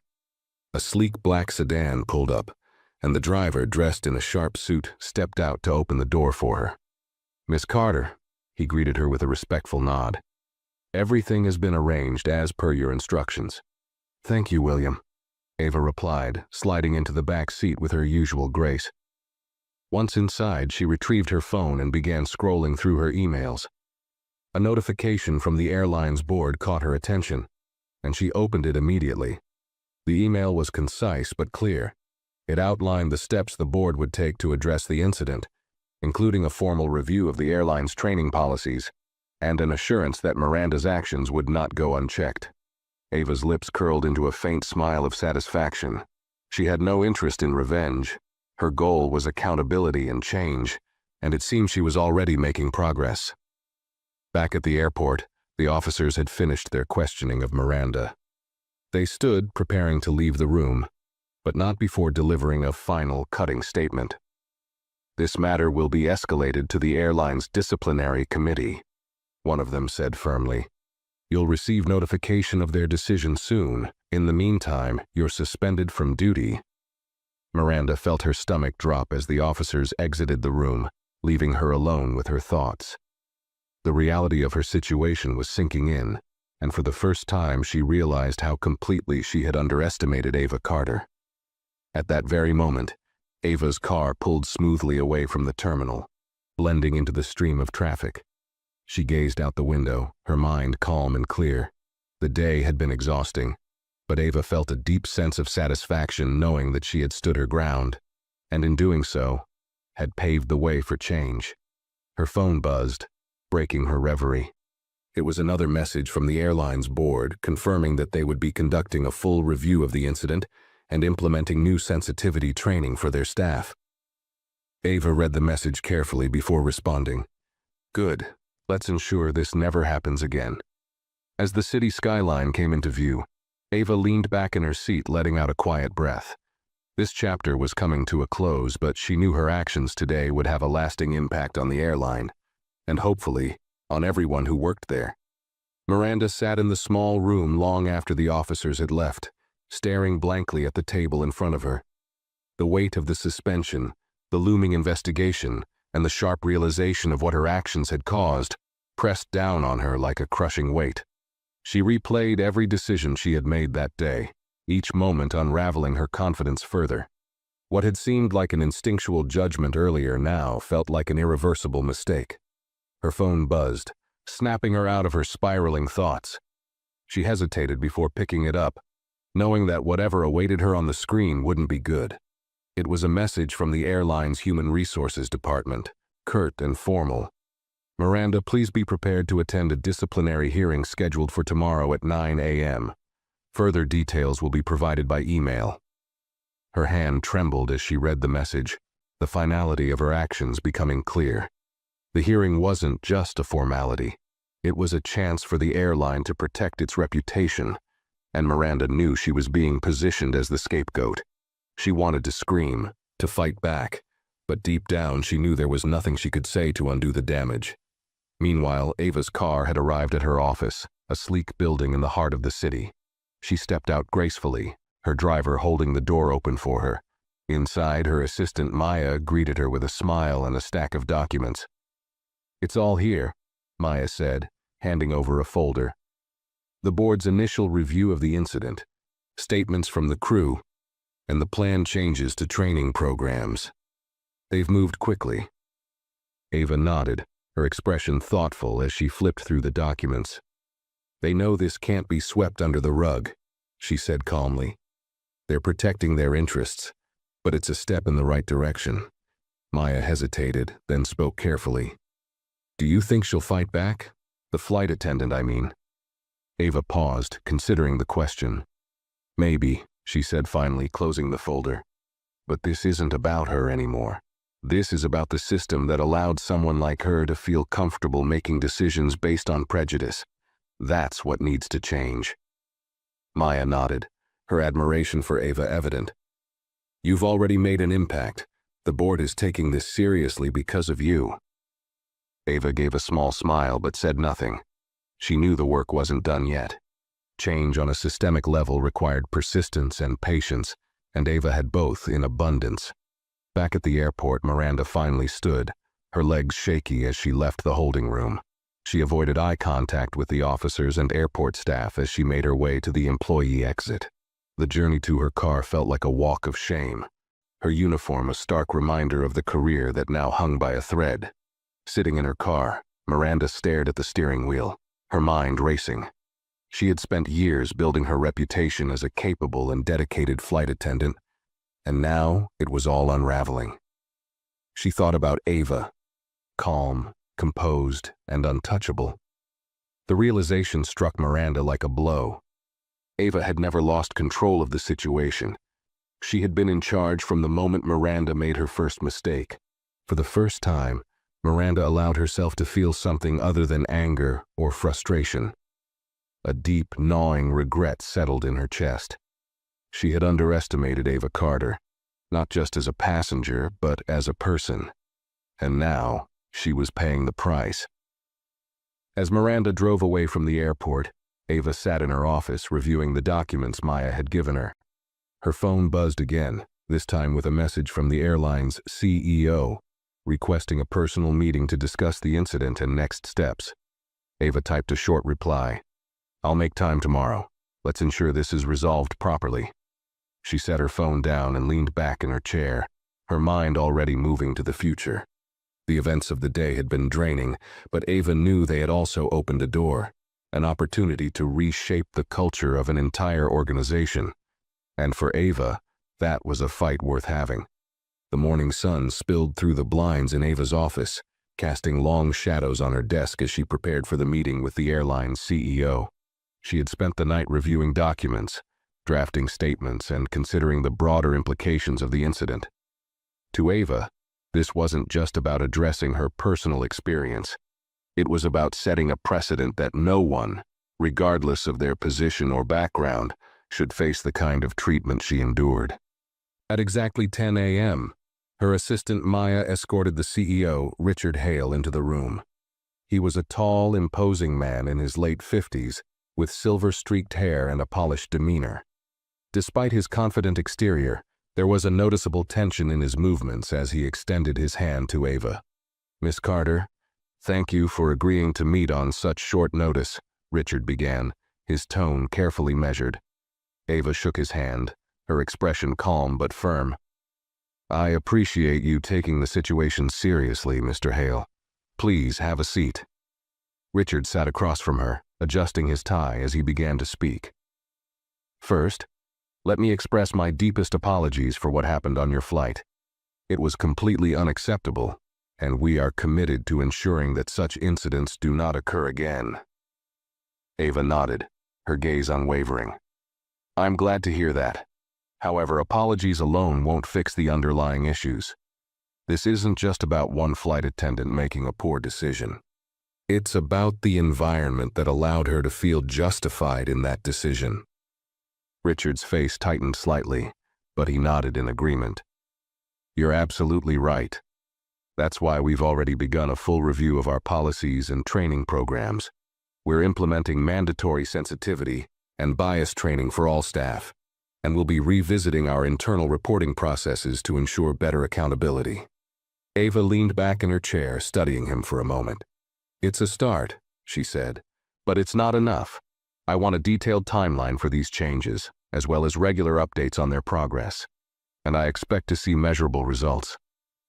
A sleek black sedan pulled up, and the driver, dressed in a sharp suit, stepped out to open the door for her. "Miss Carter," he greeted her with a respectful nod. "Everything has been arranged as per your instructions." "Thank you, William," Ava replied, sliding into the back seat with her usual grace. Once inside, she retrieved her phone and began scrolling through her emails. A notification from the airline's board caught her attention, and she opened it immediately. The email was concise but clear. It outlined the steps the board would take to address the incident, including a formal review of the airline's training policies and an assurance that Miranda's actions would not go unchecked. Ava's lips curled into a faint smile of satisfaction. She had no interest in revenge. Her goal was accountability and change, and it seemed she was already making progress. Back at the airport, the officers had finished their questioning of Miranda. They stood preparing to leave the room, but not before delivering a final, cutting statement. "This matter will be escalated to the airline's disciplinary committee," one of them said firmly. "You'll receive notification of their decision soon. In the meantime, you're suspended from duty." Miranda felt her stomach drop as the officers exited the room, leaving her alone with her thoughts. The reality of her situation was sinking in, and for the first time she realized how completely she had underestimated Ava Carter. At that very moment, Ava's car pulled smoothly away from the terminal, blending into the stream of traffic. She gazed out the window, her mind calm and clear. The day had been exhausting, but Ava felt a deep sense of satisfaction knowing that she had stood her ground, and in doing so, had paved the way for change. Her phone buzzed, breaking her reverie. It was another message from the airline's board confirming that they would be conducting a full review of the incident and implementing new sensitivity training for their staff. Ava read the message carefully before responding. "Good. Let's ensure this never happens again." As the city skyline came into view, Ava leaned back in her seat, letting out a quiet breath. This chapter was coming to a close, but she knew her actions today would have a lasting impact on the airline, and hopefully, on everyone who worked there. Miranda sat in the small room long after the officers had left, staring blankly at the table in front of her. The weight of the suspension, the looming investigation, and the sharp realization of what her actions had caused pressed down on her like a crushing weight. She replayed every decision she had made that day, each moment unraveling her confidence further. What had seemed like an instinctual judgment earlier now felt like an irreversible mistake. Her phone buzzed, snapping her out of her spiraling thoughts. She hesitated before picking it up, knowing that whatever awaited her on the screen wouldn't be good. It was a message from the airline's Human Resources Department, curt and formal. "Miranda, please be prepared to attend a disciplinary hearing scheduled for tomorrow at 9 a.m. Further details will be provided by email." Her hand trembled as she read the message, the finality of her actions becoming clear. The hearing wasn't just a formality. It was a chance for the airline to protect its reputation, and Miranda knew she was being positioned as the scapegoat. She wanted to scream, to fight back, but deep down she knew there was nothing she could say to undo the damage. Meanwhile, Ava's car had arrived at her office, a sleek building in the heart of the city. She stepped out gracefully, her driver holding the door open for her. Inside, her assistant Maya greeted her with a smile and a stack of documents. "It's all here," Maya said, handing over a folder. The board's initial review of the incident, statements from the crew, and the planned changes to training programs. They've moved quickly. Ava nodded, her expression thoughtful as she flipped through the documents. They know this can't be swept under the rug, she said calmly. They're protecting their interests, but it's a step in the right direction. Maya hesitated, then spoke carefully. Do you think she'll fight back? The flight attendant, I mean. Ava paused, considering the question. Maybe, she said finally, closing the folder. But this isn't about her anymore. This is about the system that allowed someone like her to feel comfortable making decisions based on prejudice. That's what needs to change. Maya nodded, her admiration for Ava evident. You've already made an impact. The board is taking this seriously because of you. Ava gave a small smile but said nothing. She knew the work wasn't done yet. Change on a systemic level required persistence and patience, and Ava had both in abundance. Back at the airport, Miranda finally stood, her legs shaky as she left the holding room. She avoided eye contact with the officers and airport staff as she made her way to the employee exit. The journey to her car felt like a walk of shame, her uniform a stark reminder of the career that now hung by a thread. Sitting in her car, Miranda stared at the steering wheel, her mind racing. She had spent years building her reputation as a capable and dedicated flight attendant, and now it was all unraveling. She thought about Ava, calm, composed, and untouchable. The realization struck Miranda like a blow. Ava had never lost control of the situation. She had been in charge from the moment Miranda made her first mistake. For the first time, Miranda allowed herself to feel something other than anger or frustration. A deep, gnawing regret settled in her chest. She had underestimated Ava Carter, not just as a passenger, but as a person. And now, she was paying the price. As Miranda drove away from the airport, Ava sat in her office reviewing the documents Maya had given her. Her phone buzzed again, this time with a message from the airline's CEO, requesting a personal meeting to discuss the incident and next steps. Ava typed a short reply. I'll make time tomorrow. Let's ensure this is resolved properly. She set her phone down and leaned back in her chair, her mind already moving to the future. The events of the day had been draining, but Ava knew they had also opened a door, an opportunity to reshape the culture of an entire organization. And for Ava, that was a fight worth having. The morning sun spilled through the blinds in Ava's office, casting long shadows on her desk as she prepared for the meeting with the airline's CEO. She had spent the night reviewing documents, drafting statements, and considering the broader implications of the incident. To Ava, this wasn't just about addressing her personal experience. It was about setting a precedent that no one, regardless of their position or background, should face the kind of treatment she endured. At exactly 10 a.m., her assistant Maya escorted the CEO, Richard Hale, into the room. He was a tall, imposing man in his late 50s, with silver-streaked hair and a polished demeanor. Despite his confident exterior, there was a noticeable tension in his movements as he extended his hand to Ava. Miss Carter, thank you for agreeing to meet on such short notice, Richard began, his tone carefully measured. Ava shook his hand, her expression calm but firm. I appreciate you taking the situation seriously, Mr. Hale. Please have a seat. Richard sat across from her, adjusting his tie as he began to speak. First, let me express my deepest apologies for what happened on your flight. It was completely unacceptable, and we are committed to ensuring that such incidents do not occur again. Ava nodded, her gaze unwavering. I'm glad to hear that. However, apologies alone won't fix the underlying issues. This isn't just about one flight attendant making a poor decision. It's about the environment that allowed her to feel justified in that decision. Richard's face tightened slightly, but he nodded in agreement. You're absolutely right. That's why we've already begun a full review of our policies and training programs. We're implementing mandatory sensitivity and bias training for all staff, and we'll be revisiting our internal reporting processes to ensure better accountability. Ava leaned back in her chair, studying him for a moment. It's a start, she said, but it's not enough. I want a detailed timeline for these changes, as well as regular updates on their progress. And I expect to see measurable results.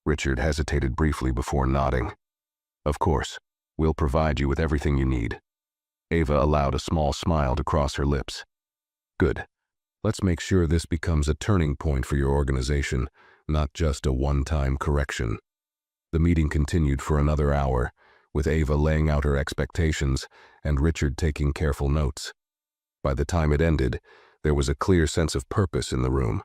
Richard hesitated briefly before nodding. Of course, we'll provide you with everything you need. Ava allowed a small smile to cross her lips. Good. Let's make sure this becomes a turning point for your organization, not just a one-time correction. The meeting continued for another hour, with Ava laying out her expectations and Richard taking careful notes. By the time it ended, there was a clear sense of purpose in the room.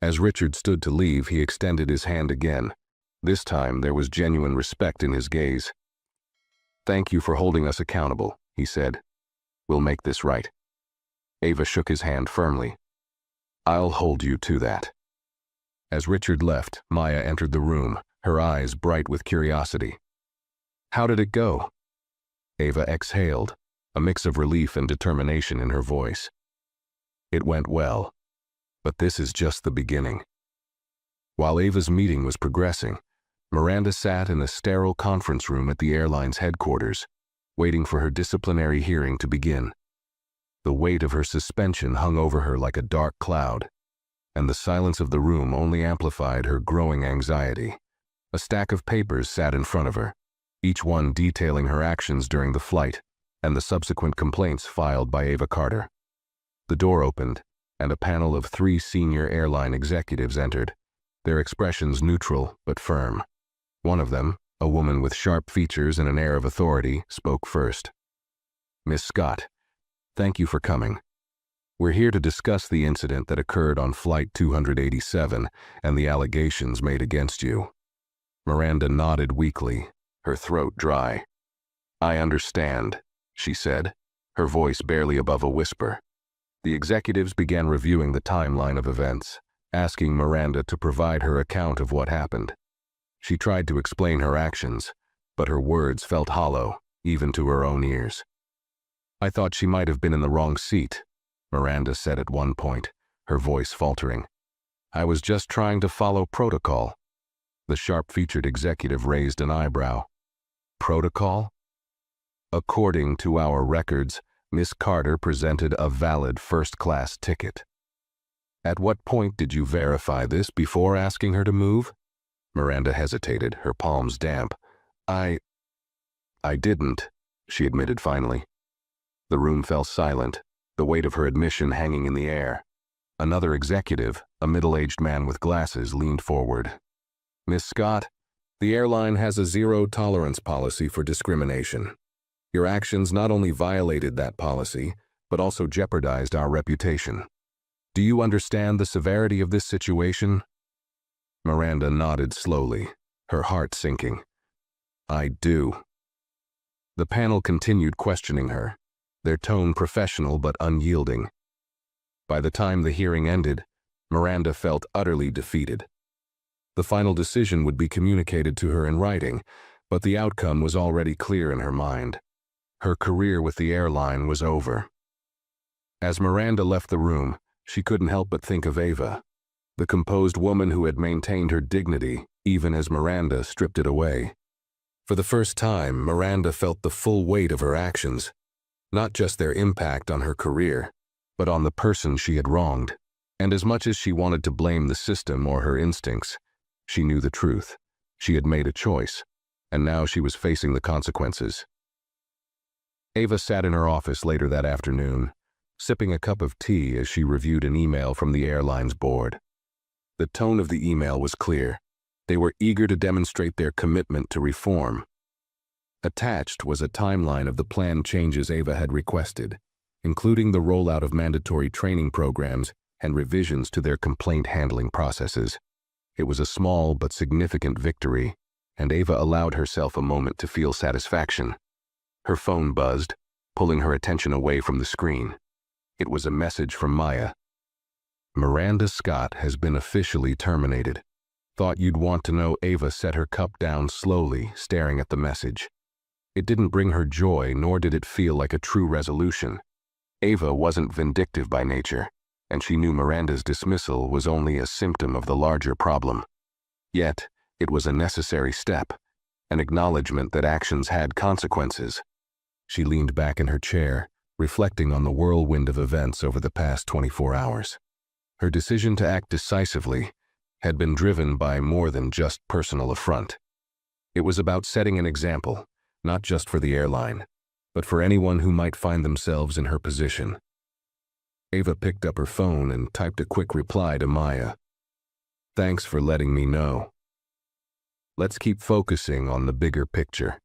As Richard stood to leave, he extended his hand again. This time, there was genuine respect in his gaze. "Thank you for holding us accountable," he said. "We'll make this right." Ava shook his hand firmly. "I'll hold you to that." As Richard left, Maya entered the room, her eyes bright with curiosity. "How did it go?" Ava exhaled, a mix of relief and determination in her voice. "It went well, but this is just the beginning." While Ava's meeting was progressing, Miranda sat in a sterile conference room at the airline's headquarters, waiting for her disciplinary hearing to begin. The weight of her suspension hung over her like a dark cloud, and the silence of the room only amplified her growing anxiety. A stack of papers sat in front of her, each one detailing her actions during the flight and the subsequent complaints filed by Ava Carter. The door opened, and a panel of 3 senior airline executives entered, their expressions neutral but firm. One of them, a woman with sharp features and an air of authority, spoke first. "Miss Scott, thank you for coming. We're here to discuss the incident that occurred on Flight 287 and the allegations made against you." Miranda nodded weakly, her throat dry. "I understand," she said, her voice barely above a whisper. The executives began reviewing the timeline of events, asking Miranda to provide her account of what happened. She tried to explain her actions, but her words felt hollow, even to her own ears. "I thought she might have been in the wrong seat," Miranda said at one point, her voice faltering. "I was just trying to follow protocol." The sharp-featured executive raised an eyebrow. "Protocol?" "According to our records, Miss Carter presented a valid first-class ticket." "At what point did you verify this before asking her to move?" Miranda hesitated, her palms damp. I didn't," she admitted finally. The room fell silent, the weight of her admission hanging in the air. Another executive, a middle-aged man with glasses, leaned forward. "Miss Scott, the airline has a zero-tolerance policy for discrimination. Your actions not only violated that policy, but also jeopardized our reputation. Do you understand the severity of this situation?" Miranda nodded slowly, her heart sinking. "I do." The panel continued questioning her, their tone professional but unyielding. By the time the hearing ended, Miranda felt utterly defeated. The final decision would be communicated to her in writing, but the outcome was already clear in her mind. Her career with the airline was over. As Miranda left the room, she couldn't help but think of Ava, the composed woman who had maintained her dignity even as Miranda stripped it away. For the first time, Miranda felt the full weight of her actions, not just their impact on her career, but on the person she had wronged. And as much as she wanted to blame the system or her instincts, she knew the truth. She had made a choice, and now she was facing the consequences. Ava sat in her office later that afternoon, sipping a cup of tea as she reviewed an email from the airline's board. The tone of the email was clear. They were eager to demonstrate their commitment to reform. Attached was a timeline of the planned changes Ava had requested, including the rollout of mandatory training programs and revisions to their complaint handling processes. It was a small but significant victory, and Ava allowed herself a moment to feel satisfaction. Her phone buzzed, pulling her attention away from the screen. It was a message from Maya. "Miranda Scott has been officially terminated. Thought you'd want to know." Ava set her cup down slowly, staring at the message. It didn't bring her joy, nor did it feel like a true resolution. Ava wasn't vindictive by nature, and she knew Miranda's dismissal was only a symptom of the larger problem. Yet, it was a necessary step, an acknowledgement that actions had consequences. She leaned back in her chair, reflecting on the whirlwind of events over the past 24 hours. Her decision to act decisively had been driven by more than just personal affront. It was about setting an example, not just for the airline, but for anyone who might find themselves in her position. Ava picked up her phone and typed a quick reply to Maya. "Thanks for letting me know. Let's keep focusing on the bigger picture."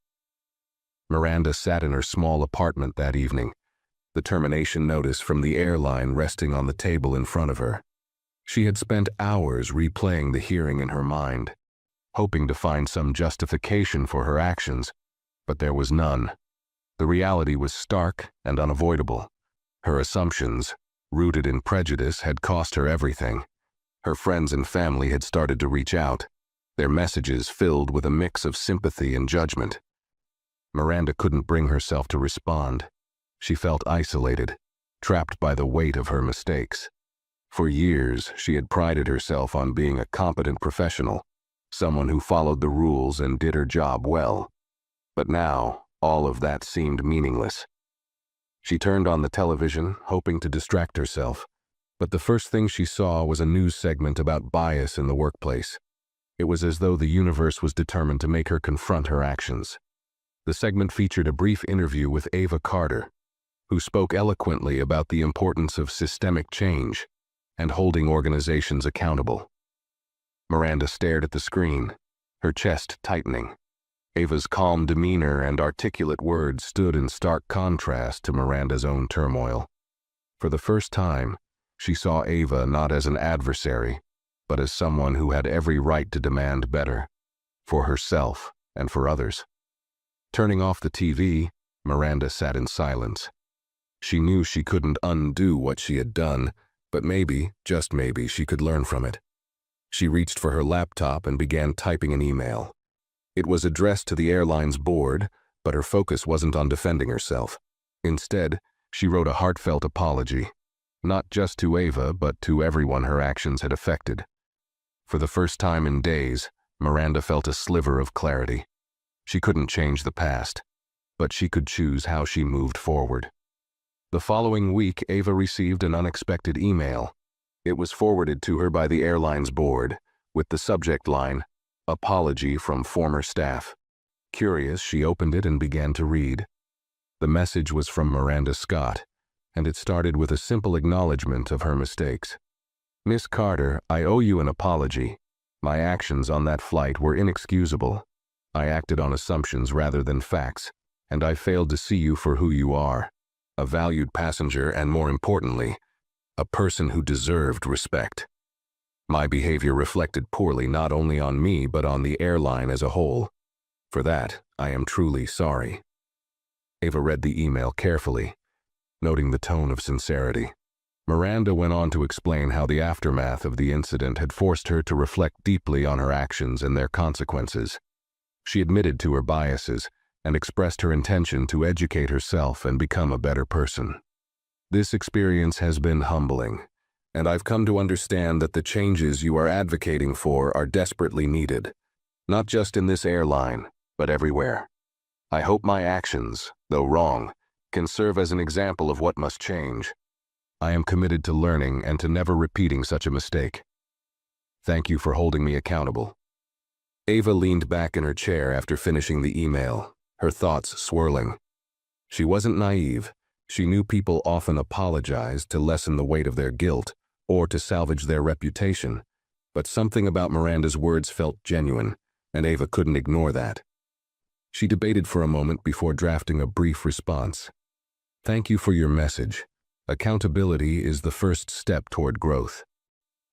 Miranda sat in her small apartment that evening, the termination notice from the airline resting on the table in front of her. She had spent hours replaying the hearing in her mind, hoping to find some justification for her actions, but there was none. The reality was stark and unavoidable. Her assumptions, rooted in prejudice, had cost her everything. Her friends and family had started to reach out, their messages filled with a mix of sympathy and judgment. Miranda couldn't bring herself to respond. She felt isolated, trapped by the weight of her mistakes. For years, she had prided herself on being a competent professional, someone who followed the rules and did her job well. But now, all of that seemed meaningless. She turned on the television, hoping to distract herself, but the first thing she saw was a news segment about bias in the workplace. It was as though the universe was determined to make her confront her actions. The segment featured a brief interview with Ava Carter, who spoke eloquently about the importance of systemic change and holding organizations accountable. Miranda stared at the screen, her chest tightening. Ava's calm demeanor and articulate words stood in stark contrast to Miranda's own turmoil. For the first time, she saw Ava not as an adversary, but as someone who had every right to demand better, for herself and for others. Turning off the TV, Miranda sat in silence. She knew she couldn't undo what she had done, but maybe, just maybe, she could learn from it. She reached for her laptop and began typing an email. It was addressed to the airline's board, but her focus wasn't on defending herself. Instead, she wrote a heartfelt apology, not just to Ava, but to everyone her actions had affected. For the first time in days, Miranda felt a sliver of clarity. She couldn't change the past, but she could choose how she moved forward. The following week, Ava received an unexpected email. It was forwarded to her by the airline's board, with the subject line, "Apology from former staff." Curious, she opened it and began to read. The message was from Miranda Scott, and it started with a simple acknowledgement of her mistakes. "Miss Carter, I owe you an apology. My actions on that flight were inexcusable. I acted on assumptions rather than facts, and I failed to see you for who you are, a valued passenger and, more importantly, a person who deserved respect. My behavior reflected poorly not only on me but on the airline as a whole. For that, I am truly sorry." Ava read the email carefully, noting the tone of sincerity. Miranda went on to explain how the aftermath of the incident had forced her to reflect deeply on her actions and their consequences. She admitted to her biases and expressed her intention to educate herself and become a better person. "This experience has been humbling, and I've come to understand that the changes you are advocating for are desperately needed, not just in this airline, but everywhere. I hope my actions, though wrong, can serve as an example of what must change. I am committed to learning and to never repeating such a mistake. Thank you for holding me accountable." Ava leaned back in her chair after finishing the email, her thoughts swirling. She wasn't naive. She knew people often apologized to lessen the weight of their guilt or to salvage their reputation, but something about Miranda's words felt genuine, and Ava couldn't ignore that. She debated for a moment before drafting a brief response. "Thank you for your message. Accountability is the first step toward growth.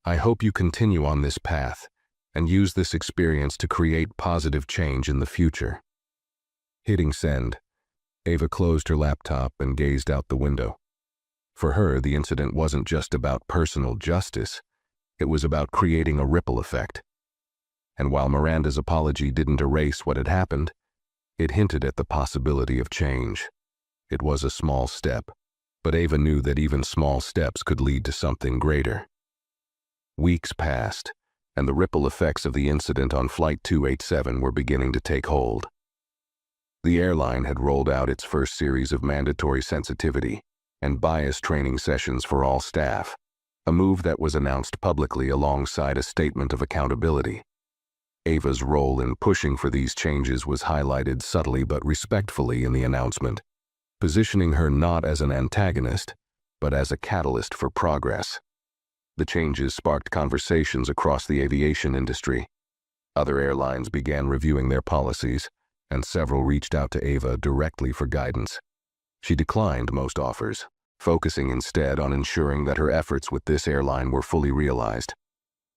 I hope you continue on this path and use this experience to create positive change in the future." Hitting send, Ava closed her laptop and gazed out the window. For her, the incident wasn't just about personal justice. It was about creating a ripple effect. And while Miranda's apology didn't erase what had happened, it hinted at the possibility of change. It was a small step, but Ava knew that even small steps could lead to something greater. Weeks passed, and the ripple effects of the incident on Flight 287 were beginning to take hold. The airline had rolled out its first series of mandatory sensitivity and bias training sessions for all staff, a move that was announced publicly alongside a statement of accountability. Ava's role in pushing for these changes was highlighted subtly but respectfully in the announcement, positioning her not as an antagonist, but as a catalyst for progress. The changes sparked conversations across the aviation industry. Other airlines began reviewing their policies, and several reached out to Ava directly for guidance. She declined most offers, focusing instead on ensuring that her efforts with this airline were fully realized.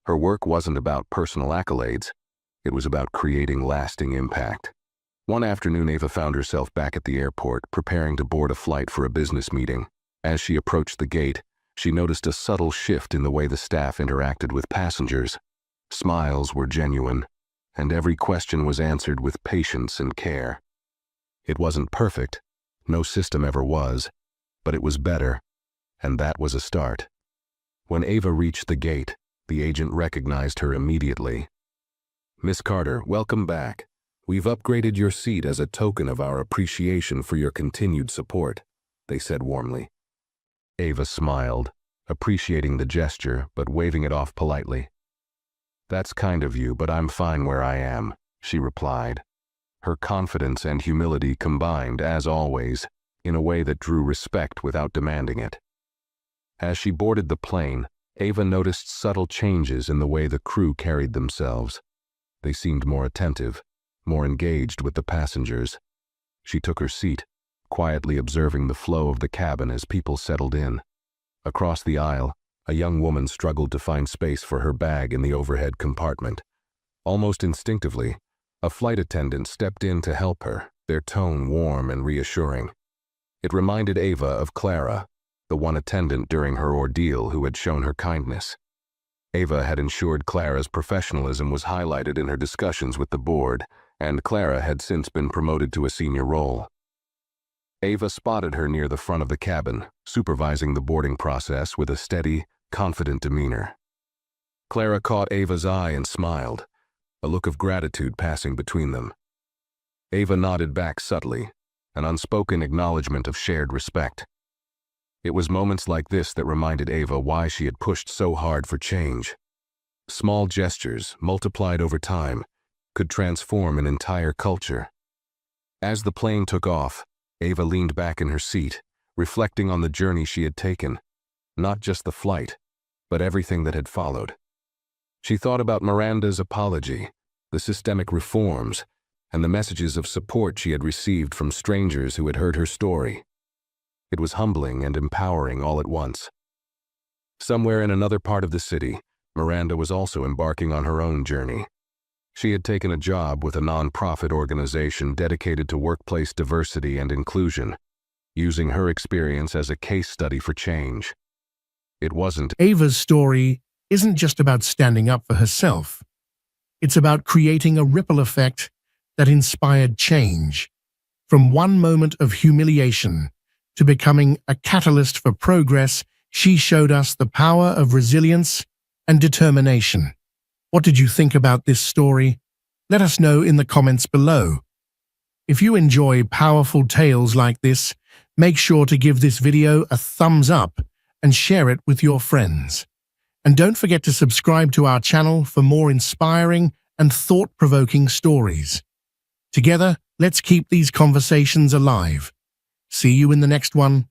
Her work wasn't about personal accolades, it was about creating lasting impact. One afternoon, Ava found herself back at the airport, preparing to board a flight for a business meeting. As she approached the gate, she noticed a subtle shift in the way the staff interacted with passengers. Smiles were genuine, and every question was answered with patience and care. It wasn't perfect, no system ever was, but it was better, and that was a start. When Ava reached the gate, the agent recognized her immediately. "Miss Carter, welcome back. We've upgraded your seat as a token of our appreciation for your continued support," they said warmly. Ava smiled, appreciating the gesture but waving it off politely. "That's kind of you, but I'm fine where I am," she replied. Her confidence and humility combined, as always, in a way that drew respect without demanding it. As she boarded the plane, Ava noticed subtle changes in the way the crew carried themselves. They seemed more attentive, more engaged with the passengers. She took her seat, quietly observing the flow of the cabin as people settled in. Across the aisle, a young woman struggled to find space for her bag in the overhead compartment. Almost instinctively, a flight attendant stepped in to help her, their tone warm and reassuring. It reminded Ava of Clara, the one attendant during her ordeal who had shown her kindness. Ava had ensured Clara's professionalism was highlighted in her discussions with the board, and Clara had since been promoted to a senior role. Ava spotted her near the front of the cabin, supervising the boarding process with a steady, confident demeanor. Clara caught Ava's eye and smiled, a look of gratitude passing between them. Ava nodded back subtly, an unspoken acknowledgement of shared respect. It was moments like this that reminded Ava why she had pushed so hard for change. Small gestures, multiplied over time, could transform an entire culture. As the plane took off, Ava leaned back in her seat, reflecting on the journey she had taken, not just the flight, but everything that had followed. She thought about Miranda's apology, the systemic reforms, and the messages of support she had received from strangers who had heard her story. It was humbling and empowering all at once. Somewhere in another part of the city, Miranda was also embarking on her own journey. She had taken a job with a non-profit organization dedicated to workplace diversity and inclusion, using her experience as a case study for change. It wasn't. Ava's story isn't just about standing up for herself. It's about creating a ripple effect that inspired change. From one moment of humiliation to becoming a catalyst for progress, she showed us the power of resilience and determination. What did you think about this story? Let us know in the comments below. If you enjoy powerful tales like this, make sure to give this video a thumbs up and share it with your friends. And don't forget to subscribe to our channel for more inspiring and thought-provoking stories. Together, let's keep these conversations alive. See you in the next one.